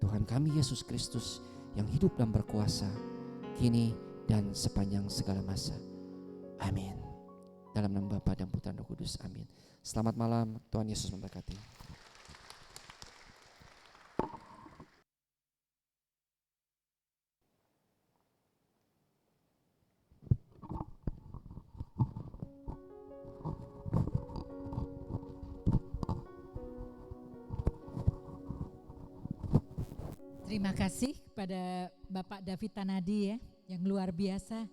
Tuhan kami Yesus Kristus yang hidup dan berkuasa kini dan sepanjang segala masa. Amin. Dalam nama Bapa dan Putra dan Roh Kudus. Amin. Selamat malam, Tuhan Yesus memberkati. Terima kasih kepada Bapak David Tanadi ya, yang luar biasa.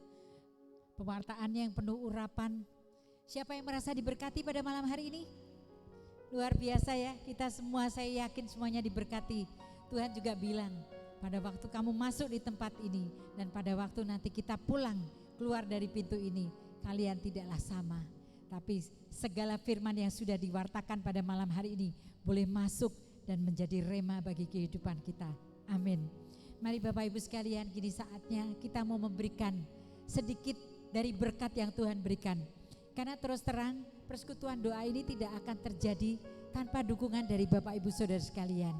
Pewartaannya yang penuh urapan. Siapa yang merasa diberkati pada malam hari ini? Luar biasa ya, kita semua saya yakin semuanya diberkati. Tuhan juga bilang, pada waktu kamu masuk di tempat ini dan pada waktu nanti kita pulang keluar dari pintu ini, kalian tidaklah sama. Tapi segala firman yang sudah diwartakan pada malam hari ini boleh masuk dan menjadi rema bagi kehidupan kita. Amin. Mari Bapak Ibu sekalian, kini saatnya kita mau memberikan sedikit dari berkat yang Tuhan berikan. Karena terus terang persekutuan doa ini tidak akan terjadi tanpa dukungan dari Bapak Ibu Saudara sekalian.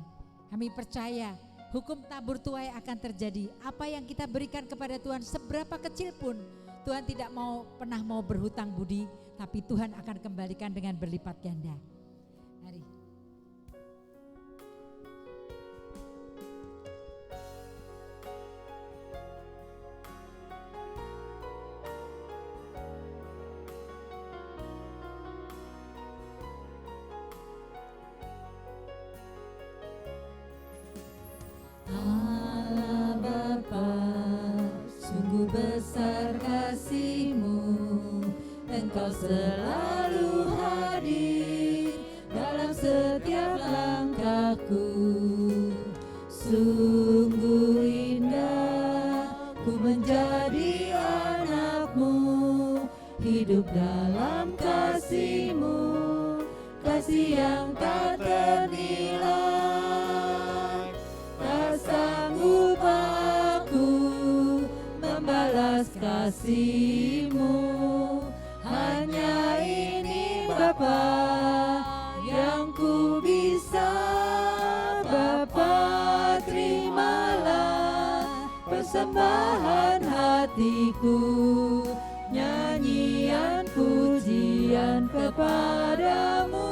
Kami percaya hukum tabur tuai akan terjadi. Apa yang kita berikan kepada Tuhan seberapa kecil pun, Tuhan tidak pernah mau berhutang budi, tapi Tuhan akan kembalikan dengan berlipat ganda. Mari. Allah Bapa, sungguh besar kasih-Mu, Engkau selalu hadir dalam setiap langkahku. Sungguh indah ku menjadi anak-Mu, hidup dalam kasih-Mu, kasih yang tak ternilai. Tak sanggup aku membalas kasih-Mu, hanya ini Bapa yang ku bisa. Bapa, terimalah persembahan hatiku, nyanyian pujian kepadamu.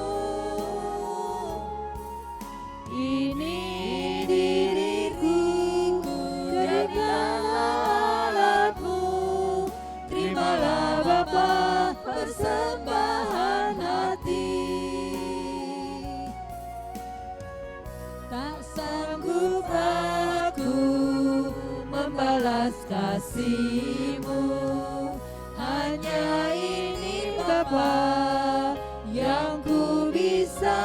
membalas kasih-Mu. Hanya ini Bapa yang ku bisa,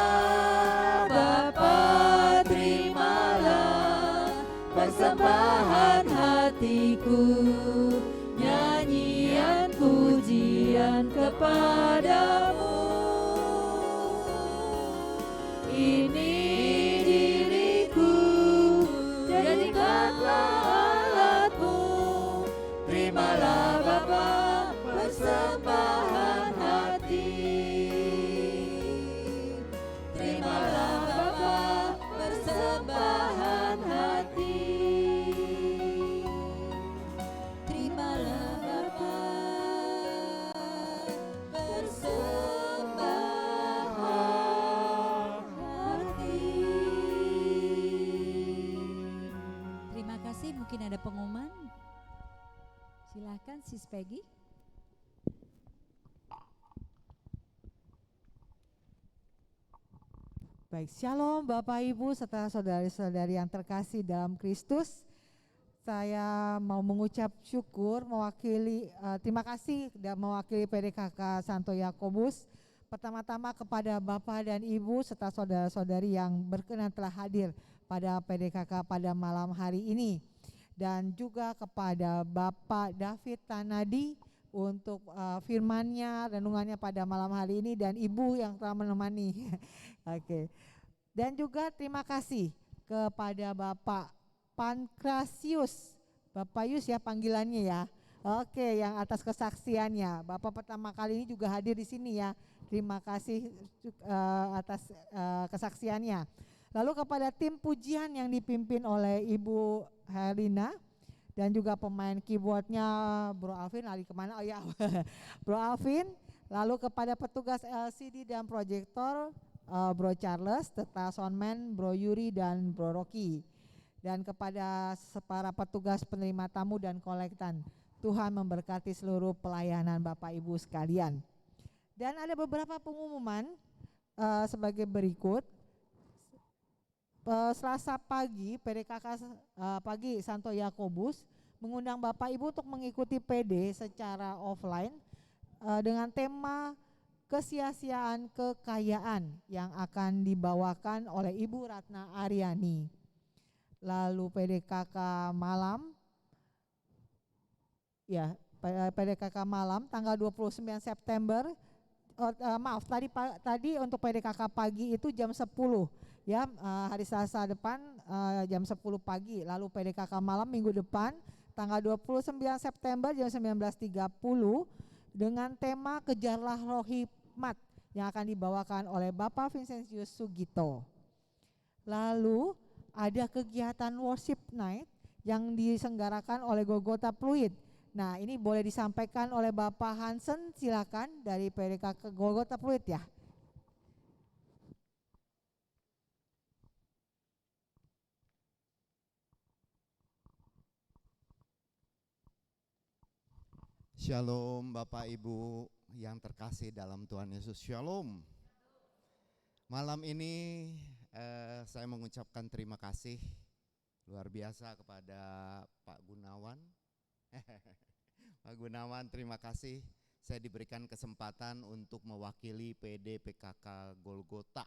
Bapa terimalah persembahan hatiku, nyanyian pujian kepadamu. Ini diriku, jadikanlah alatmu. Terimalah Bapa persembahan hati. Terimalah Bapa persembahan hati. Terimalah Bapa persembahan hati. Terima kasih, mungkin ada pengumuman. Silakan Sis Peggy. Baik, shalom Bapak Ibu serta saudari-saudari yang terkasih dalam Kristus. Saya mau mengucap syukur terima kasih dan mewakili PDKK Santo Yakobus. Pertama-tama kepada Bapak dan Ibu serta saudara-saudari yang berkenan telah hadir pada PDKK pada malam hari ini. Dan juga kepada Bapak David Tanadi untuk firman-Nya, renungannya pada malam hari ini, dan Ibu yang telah menemani. Oke. Dan juga terima kasih kepada Bapak Pankrasius, Bapak Yus ya panggilannya ya. Oke, yang atas kesaksiannya. Bapak pertama kali ini juga hadir di sini ya. Terima kasih atas kesaksiannya. Lalu kepada tim pujian yang dipimpin oleh Ibu Herlina dan juga pemain keyboardnya Bro Alvin, lari kemana? Oh ya, Bro Alvin. Lalu kepada petugas LCD dan proyektor Bro Charles, serta soundman Bro Yuri dan Bro Rocky. Dan kepada para petugas penerima tamu dan kolektan, Tuhan memberkati seluruh pelayanan Bapak Ibu sekalian. Dan ada beberapa pengumuman sebagai berikut. Selasa pagi PDKK pagi Santo Yakobus mengundang Bapak Ibu untuk mengikuti PD secara offline dengan tema kesia-siaan kekayaan yang akan dibawakan oleh Ibu Ratna Aryani. Lalu PDKK malam ya, PDKK malam tanggal 29 September. Tadi untuk PDKK pagi itu jam 10 ya, hari Selasa depan jam 10 pagi. Lalu PDKK malam minggu depan tanggal 29 September jam 19.30 dengan tema Kejarlah Roh Hikmat yang akan dibawakan oleh Bapak Vincentius Sugito. Lalu ada kegiatan worship night yang diselenggarakan oleh Golgota Pluit. Nah, ini boleh disampaikan oleh Bapak Hansen, silakan dari PDKK Golgota Pluit ya. Shalom Bapak Ibu yang terkasih dalam Tuhan Yesus, shalom. Malam ini saya mengucapkan terima kasih luar biasa kepada Pak Gunawan. Pak Gunawan, terima kasih saya diberikan kesempatan untuk mewakili PD PKK Golgota.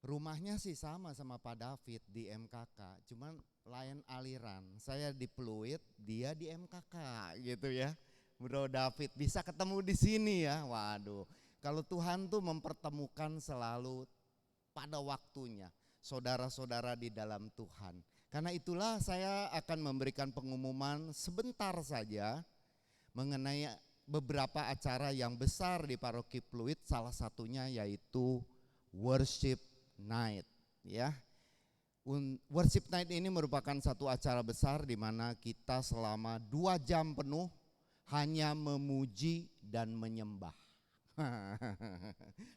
Rumahnya sih sama Pak David di MKK, cuman lain aliran. Saya di Pluit, dia di MKK gitu ya. Bro David bisa ketemu di sini ya. Waduh, kalau Tuhan tuh mempertemukan selalu pada waktunya saudara-saudara di dalam Tuhan. Karena itulah saya akan memberikan pengumuman sebentar saja mengenai beberapa acara yang besar di Paroki Pluit, salah satunya yaitu Worship Night ya. Worship Night ini merupakan satu acara besar di mana kita selama 2 jam penuh hanya memuji dan menyembah.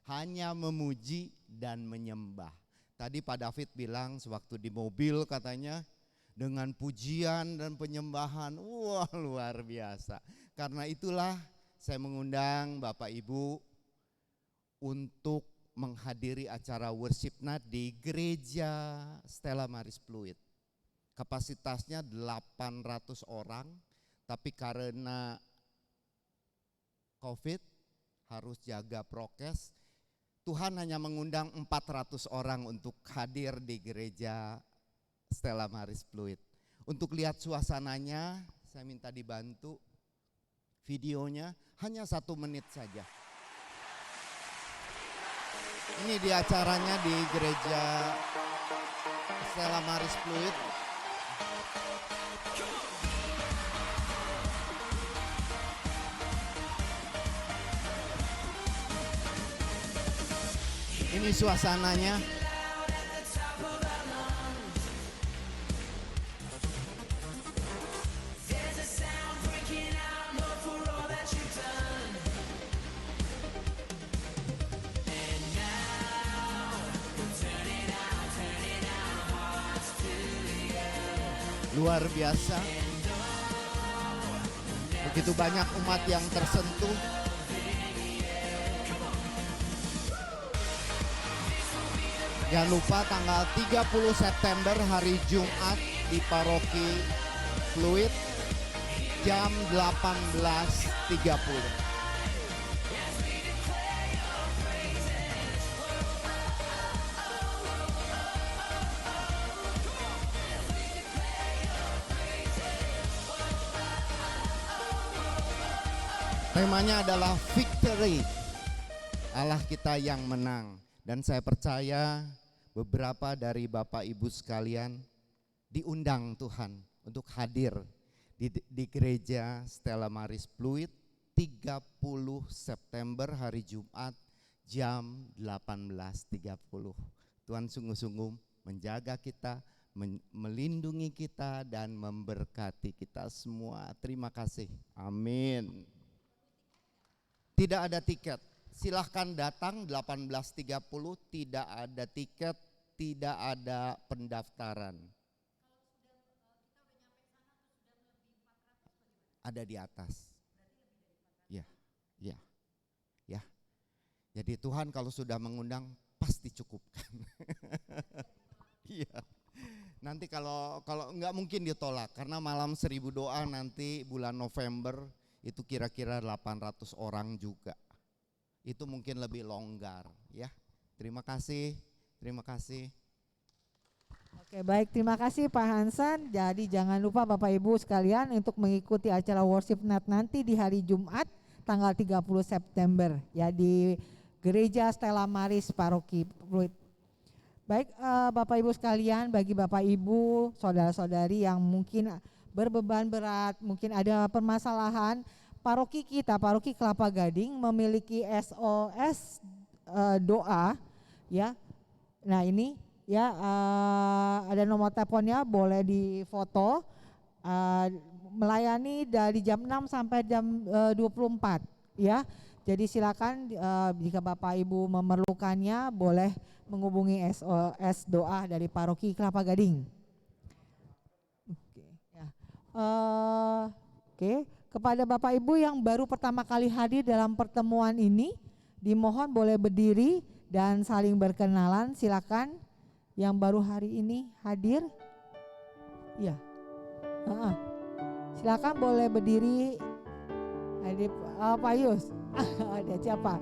Hanya memuji dan menyembah. Tadi Pak David bilang sewaktu di mobil katanya dengan pujian dan penyembahan, wah luar biasa. Karena itulah saya mengundang Bapak Ibu untuk menghadiri acara worship night di Gereja Stella Maris Pluit. kapasitasnya 800 orang, tapi karena COVID harus jaga prokes, Tuhan hanya mengundang 400 orang untuk hadir di gereja Stella Maris Pluit. Untuk lihat suasananya, saya minta dibantu videonya, hanya 1 menit saja. Ini di acaranya di gereja Stella Maris Pluit. Ini suasananya. Luar biasa. Begitu banyak umat yang tersentuh. Jangan lupa tanggal 30 September hari Jumat di Paroki Pluit jam 18.30. Temanya adalah victory, Allah kita yang menang. Dan saya percaya beberapa dari Bapak Ibu sekalian diundang Tuhan untuk hadir di gereja Stella Maris Pluit 30 September hari Jumat jam 18.30. Tuhan sungguh-sungguh menjaga kita, melindungi kita dan memberkati kita semua. Terima kasih. Amin. Tidak ada tiket, silahkan datang 18.30, tidak ada tiket, tidak ada pendaftaran. Ada di atas. Ya, ya, ya. Jadi Tuhan kalau sudah mengundang pasti cukupkan. Iya. Nanti kalau nggak mungkin ditolak karena malam 1000 doa nanti bulan November. Itu kira-kira 800 orang juga. Itu mungkin lebih longgar ya. Terima kasih, terima kasih. Oke, baik, terima kasih Pak Hansan. Jadi jangan lupa Bapak Ibu sekalian untuk mengikuti acara Worship Night nanti di hari Jumat tanggal 30 September ya di Gereja Stella Maris Paroki Pluit. Baik Bapak Ibu sekalian, bagi Bapak Ibu, saudara-saudari yang mungkin berbeban berat, mungkin ada permasalahan, paroki kita, Paroki Kelapa Gading memiliki SOS doa ya. Nah ini ya ada nomor teleponnya, boleh difoto, melayani dari jam 6 sampai jam 24 ya. Jadi silakan jika Bapak Ibu memerlukannya boleh menghubungi SOS doa dari Paroki Kelapa Gading. Oke, kepada Bapak Ibu yang baru pertama kali hadir dalam pertemuan ini, dimohon boleh berdiri dan saling berkenalan. Silakan yang baru hari ini hadir, ya, silakan boleh berdiri. Hadir Pak Yus, ada siapa?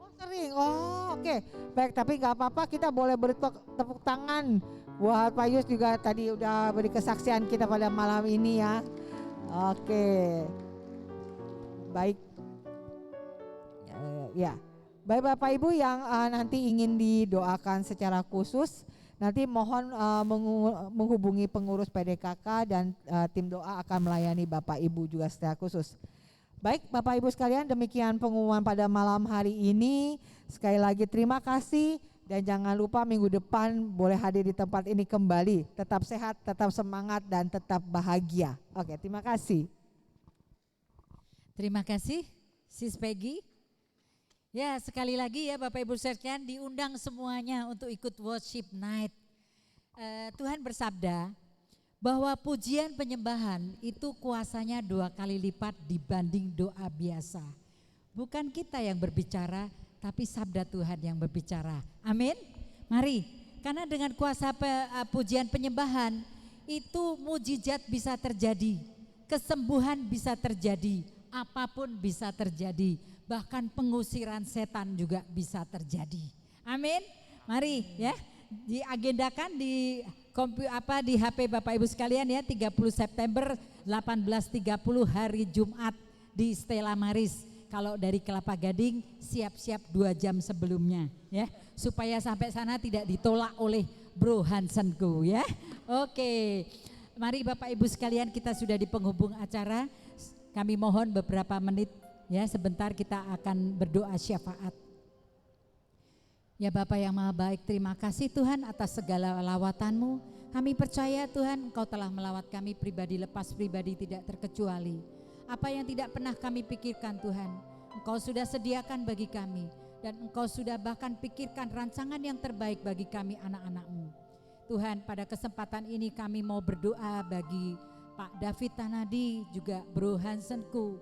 Oh sering, oh oke, baik, tapi nggak apa-apa, kita boleh beri tepuk tangan. Buat Pak Yus juga tadi udah beri kesaksian kita pada malam ini ya. Oke. Baik. Ya. Baik Bapak Ibu yang nanti ingin didoakan secara khusus, nanti mohon menghubungi pengurus PDKK dan tim doa akan melayani Bapak Ibu juga secara khusus. Baik Bapak Ibu sekalian, demikian pengumuman pada malam hari ini. Sekali lagi terima kasih. Dan jangan lupa minggu depan boleh hadir di tempat ini kembali. Tetap sehat, tetap semangat, dan tetap bahagia. Oke, terima kasih. Terima kasih, Sis Peggy. Ya, sekali lagi ya Bapak Ibu sekalian, diundang semuanya untuk ikut worship night. Tuhan bersabda bahwa pujian penyembahan itu kuasanya 2 kali lipat dibanding doa biasa. Bukan kita yang berbicara, tapi sabda Tuhan yang berbicara. Amin. Mari Karena dengan kuasa pujian penyembahan itu mujizat bisa terjadi, kesembuhan bisa terjadi, apapun bisa terjadi, bahkan pengusiran setan juga bisa terjadi. Amin. Mari ya, diagendakan di di HP Bapak Ibu sekalian ya, 30 September 18.30 hari Jumat di Stella Maris. Kalau dari Kelapa Gading siap-siap 2 jam sebelumnya ya, supaya sampai sana tidak ditolak oleh Bro Hansenku ya. Oke, mari Bapak Ibu sekalian, kita sudah di penghubung acara. Kami mohon beberapa menit ya, sebentar kita akan berdoa syafaat. Ya Bapa yang Maha Baik, terima kasih Tuhan atas segala lawatan-Mu. Kami percaya Tuhan Engkau telah melawat kami pribadi lepas pribadi tidak terkecuali. Apa yang tidak pernah kami pikirkan Tuhan, Engkau sudah sediakan bagi kami. Dan Engkau sudah bahkan pikirkan rancangan yang terbaik bagi kami anak-anak-Mu. Tuhan, pada kesempatan ini kami mau berdoa bagi Pak David Tanadi, juga Bro Hansenku.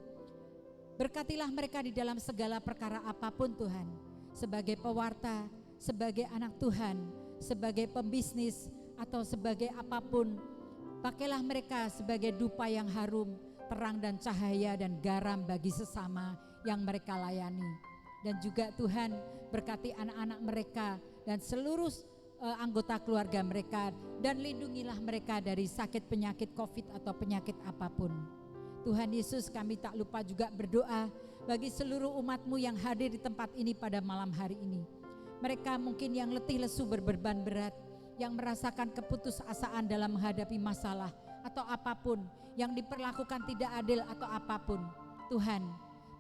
Berkatilah mereka di dalam segala perkara apapun Tuhan. Sebagai pewarta, sebagai anak Tuhan, sebagai pembisnis, atau sebagai apapun. Pakailah mereka sebagai dupa yang harum, terang dan cahaya dan garam bagi sesama yang mereka layani. Dan juga Tuhan berkati anak-anak mereka dan seluruh anggota keluarga mereka, dan lindungilah mereka dari sakit penyakit COVID atau penyakit apapun. Tuhan Yesus, kami tak lupa juga berdoa bagi seluruh umat-Mu yang hadir di tempat ini pada malam hari ini. Mereka mungkin yang letih lesu berbeban berat, yang merasakan keputusasaan dalam menghadapi masalah atau apapun, yang diperlakukan tidak adil atau apapun. Tuhan,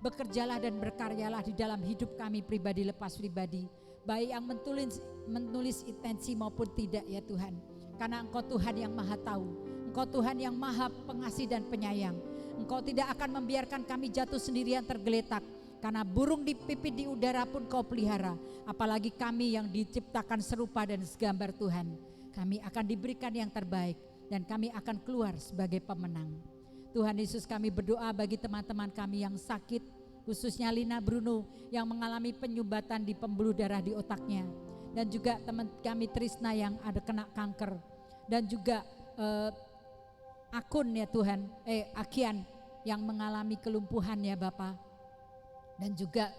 bekerjalah dan berkaryalah di dalam hidup kami pribadi lepas pribadi, baik yang menulis intensi maupun tidak ya Tuhan. Karena Engkau Tuhan yang maha tahu, Engkau Tuhan yang maha pengasih dan penyayang. Engkau tidak akan membiarkan kami jatuh sendirian tergeletak, karena burung dipipit di udara pun Kau pelihara. Apalagi kami yang diciptakan serupa dan segambar Tuhan. Kami akan diberikan yang terbaik dan kami akan keluar sebagai pemenang. Tuhan Yesus, kami berdoa bagi teman-teman kami yang sakit, khususnya Lina Bruno yang mengalami penyumbatan di pembuluh darah di otaknya, dan juga teman kami Trisna yang ada kena kanker, dan juga Akun ya Tuhan, Akian yang mengalami kelumpuhan ya Bapa, dan juga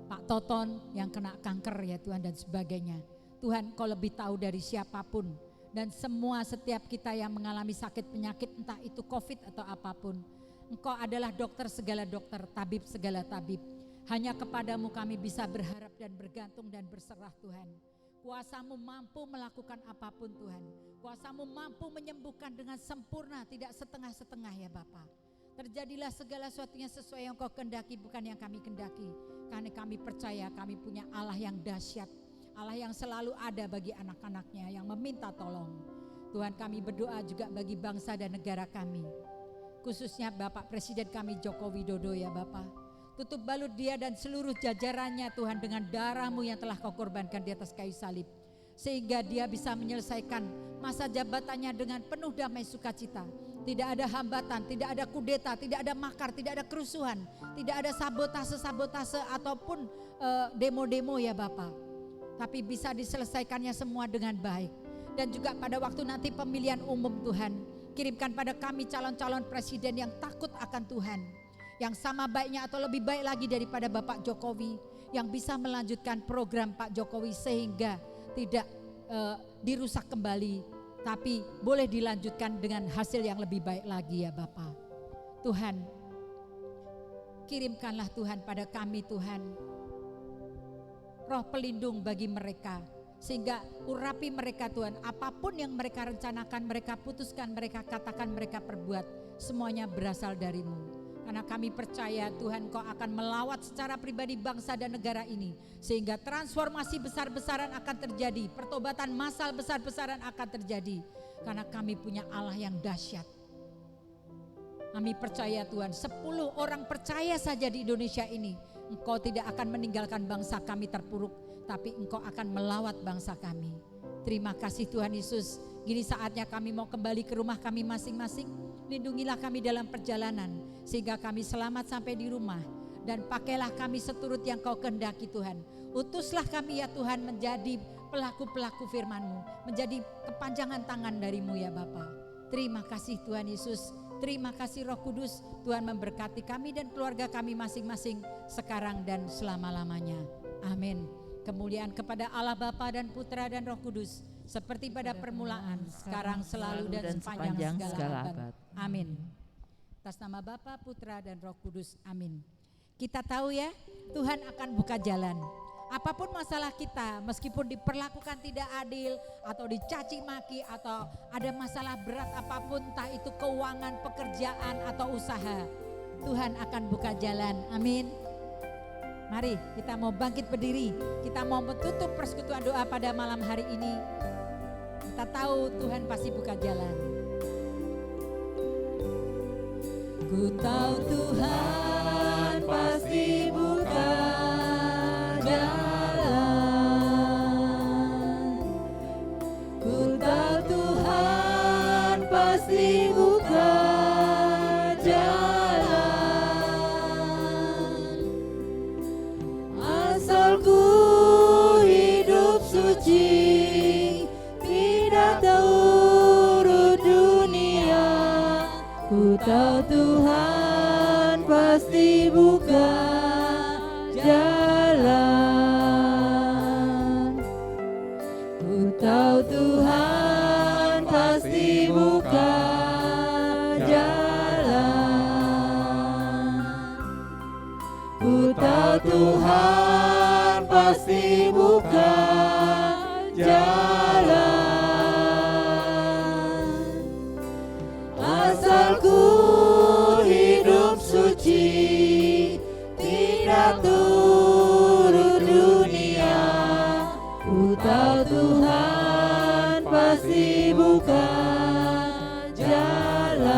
Pak Toton yang kena kanker ya Tuhan dan sebagainya. Tuhan, Kau lebih tahu dari siapapun, dan semua setiap kita yang mengalami sakit penyakit, entah itu COVID atau apapun. Engkau adalah dokter segala dokter, tabib segala tabib. Hanya kepadamu kami bisa berharap dan bergantung dan berserah Tuhan. Kuasa-Mu mampu melakukan apapun Tuhan. Kuasa-Mu mampu menyembuhkan dengan sempurna, tidak setengah-setengah ya Bapa. Terjadilah segala sesuatunya sesuai yang Kau kehendaki, bukan yang kami kehendaki. Karena kami percaya kami punya Allah yang dahsyat, Allah yang selalu ada bagi anak-anaknya yang meminta tolong. Tuhan, kami berdoa juga bagi bangsa dan negara kami, khususnya Bapak Presiden kami Joko Widodo ya Bapa. Tutup balut dia dan seluruh jajarannya Tuhan dengan darah-Mu yang telah Kau korbankan di atas kayu salib, sehingga dia bisa menyelesaikan masa jabatannya dengan penuh damai sukacita. Tidak ada hambatan, tidak ada kudeta, tidak ada makar, tidak ada kerusuhan, tidak ada sabotase-sabotase ataupun demo-demo ya Bapa. Tapi bisa diselesaikannya semua dengan baik. Dan juga pada waktu nanti pemilihan umum Tuhan, kirimkan pada kami calon-calon presiden yang takut akan Tuhan, yang sama baiknya atau lebih baik lagi daripada Bapak Jokowi, yang bisa melanjutkan program Pak Jokowi sehingga tidak dirusak kembali, tapi boleh dilanjutkan dengan hasil yang lebih baik lagi ya Bapa. Tuhan, kirimkanlah Tuhan pada kami Tuhan roh pelindung bagi mereka, sehingga urapi mereka Tuhan. Apapun yang mereka rencanakan, mereka putuskan, mereka katakan, mereka perbuat, semuanya berasal dari-Mu. Karena kami percaya Tuhan, Kau akan melawat secara pribadi bangsa dan negara ini, sehingga transformasi besar-besaran akan terjadi, pertobatan massal besar-besaran akan terjadi. Karena kami punya Allah yang dahsyat. Kami percaya Tuhan, 10 orang percaya saja di Indonesia ini, Engkau tidak akan meninggalkan bangsa kami terpuruk, tapi Engkau akan melawat bangsa kami. Terima kasih Tuhan Yesus. Gini saatnya kami mau kembali ke rumah kami masing-masing. Lindungilah kami dalam perjalanan, sehingga kami selamat sampai di rumah. Dan pakailah kami seturut yang Kau kehendaki Tuhan. Utuslah kami ya Tuhan menjadi pelaku-pelaku firman-Mu, menjadi kepanjangan tangan dari-Mu ya Bapa. Terima kasih Tuhan Yesus, terima kasih Roh Kudus. Tuhan memberkati kami dan keluarga kami masing-masing sekarang dan selama-lamanya. Amin. Kemuliaan kepada Allah Bapa dan Putra dan Roh Kudus, seperti pada permulaan, sekarang, selalu dan sepanjang segala abad. Amin. Atas nama Bapa, Putra dan Roh Kudus. Amin. Kita tahu ya, Tuhan akan buka jalan. Apapun masalah kita, meskipun diperlakukan tidak adil atau dicaci maki atau ada masalah berat apapun, entah itu keuangan, pekerjaan atau usaha, Tuhan akan buka jalan. Amin. Mari kita mau bangkit berdiri, kita mau menutup persekutuan doa pada malam hari ini. Kita tahu Tuhan pasti buka jalan. Ku tahu Tuhan pasti buka jalan. Ku tahu Tuhan pasti buka jalan. Asal ku hidup suci, tidak turut dunia. Ku tahu Tuhan pasti buka jalan. Ku tahu Tuhan pasti buka jalan. Ku tahu Tuhan pasti buka jalan. Asal ku hidup suci, tidak turut dunia. Ku tahu Tuhan pasti buka jalan.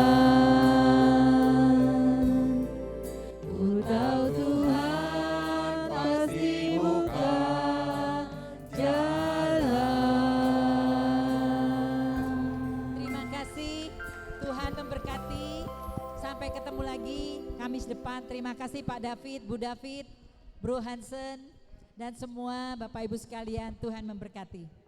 Ku tahu Tuhan pasti buka jalan. Terima kasih, Tuhan memberkati. Sampai ketemu lagi Kamis depan. Terima kasih Pak David, Bu David, Bro Hansen, dan semua Bapak Ibu sekalian. Tuhan memberkati.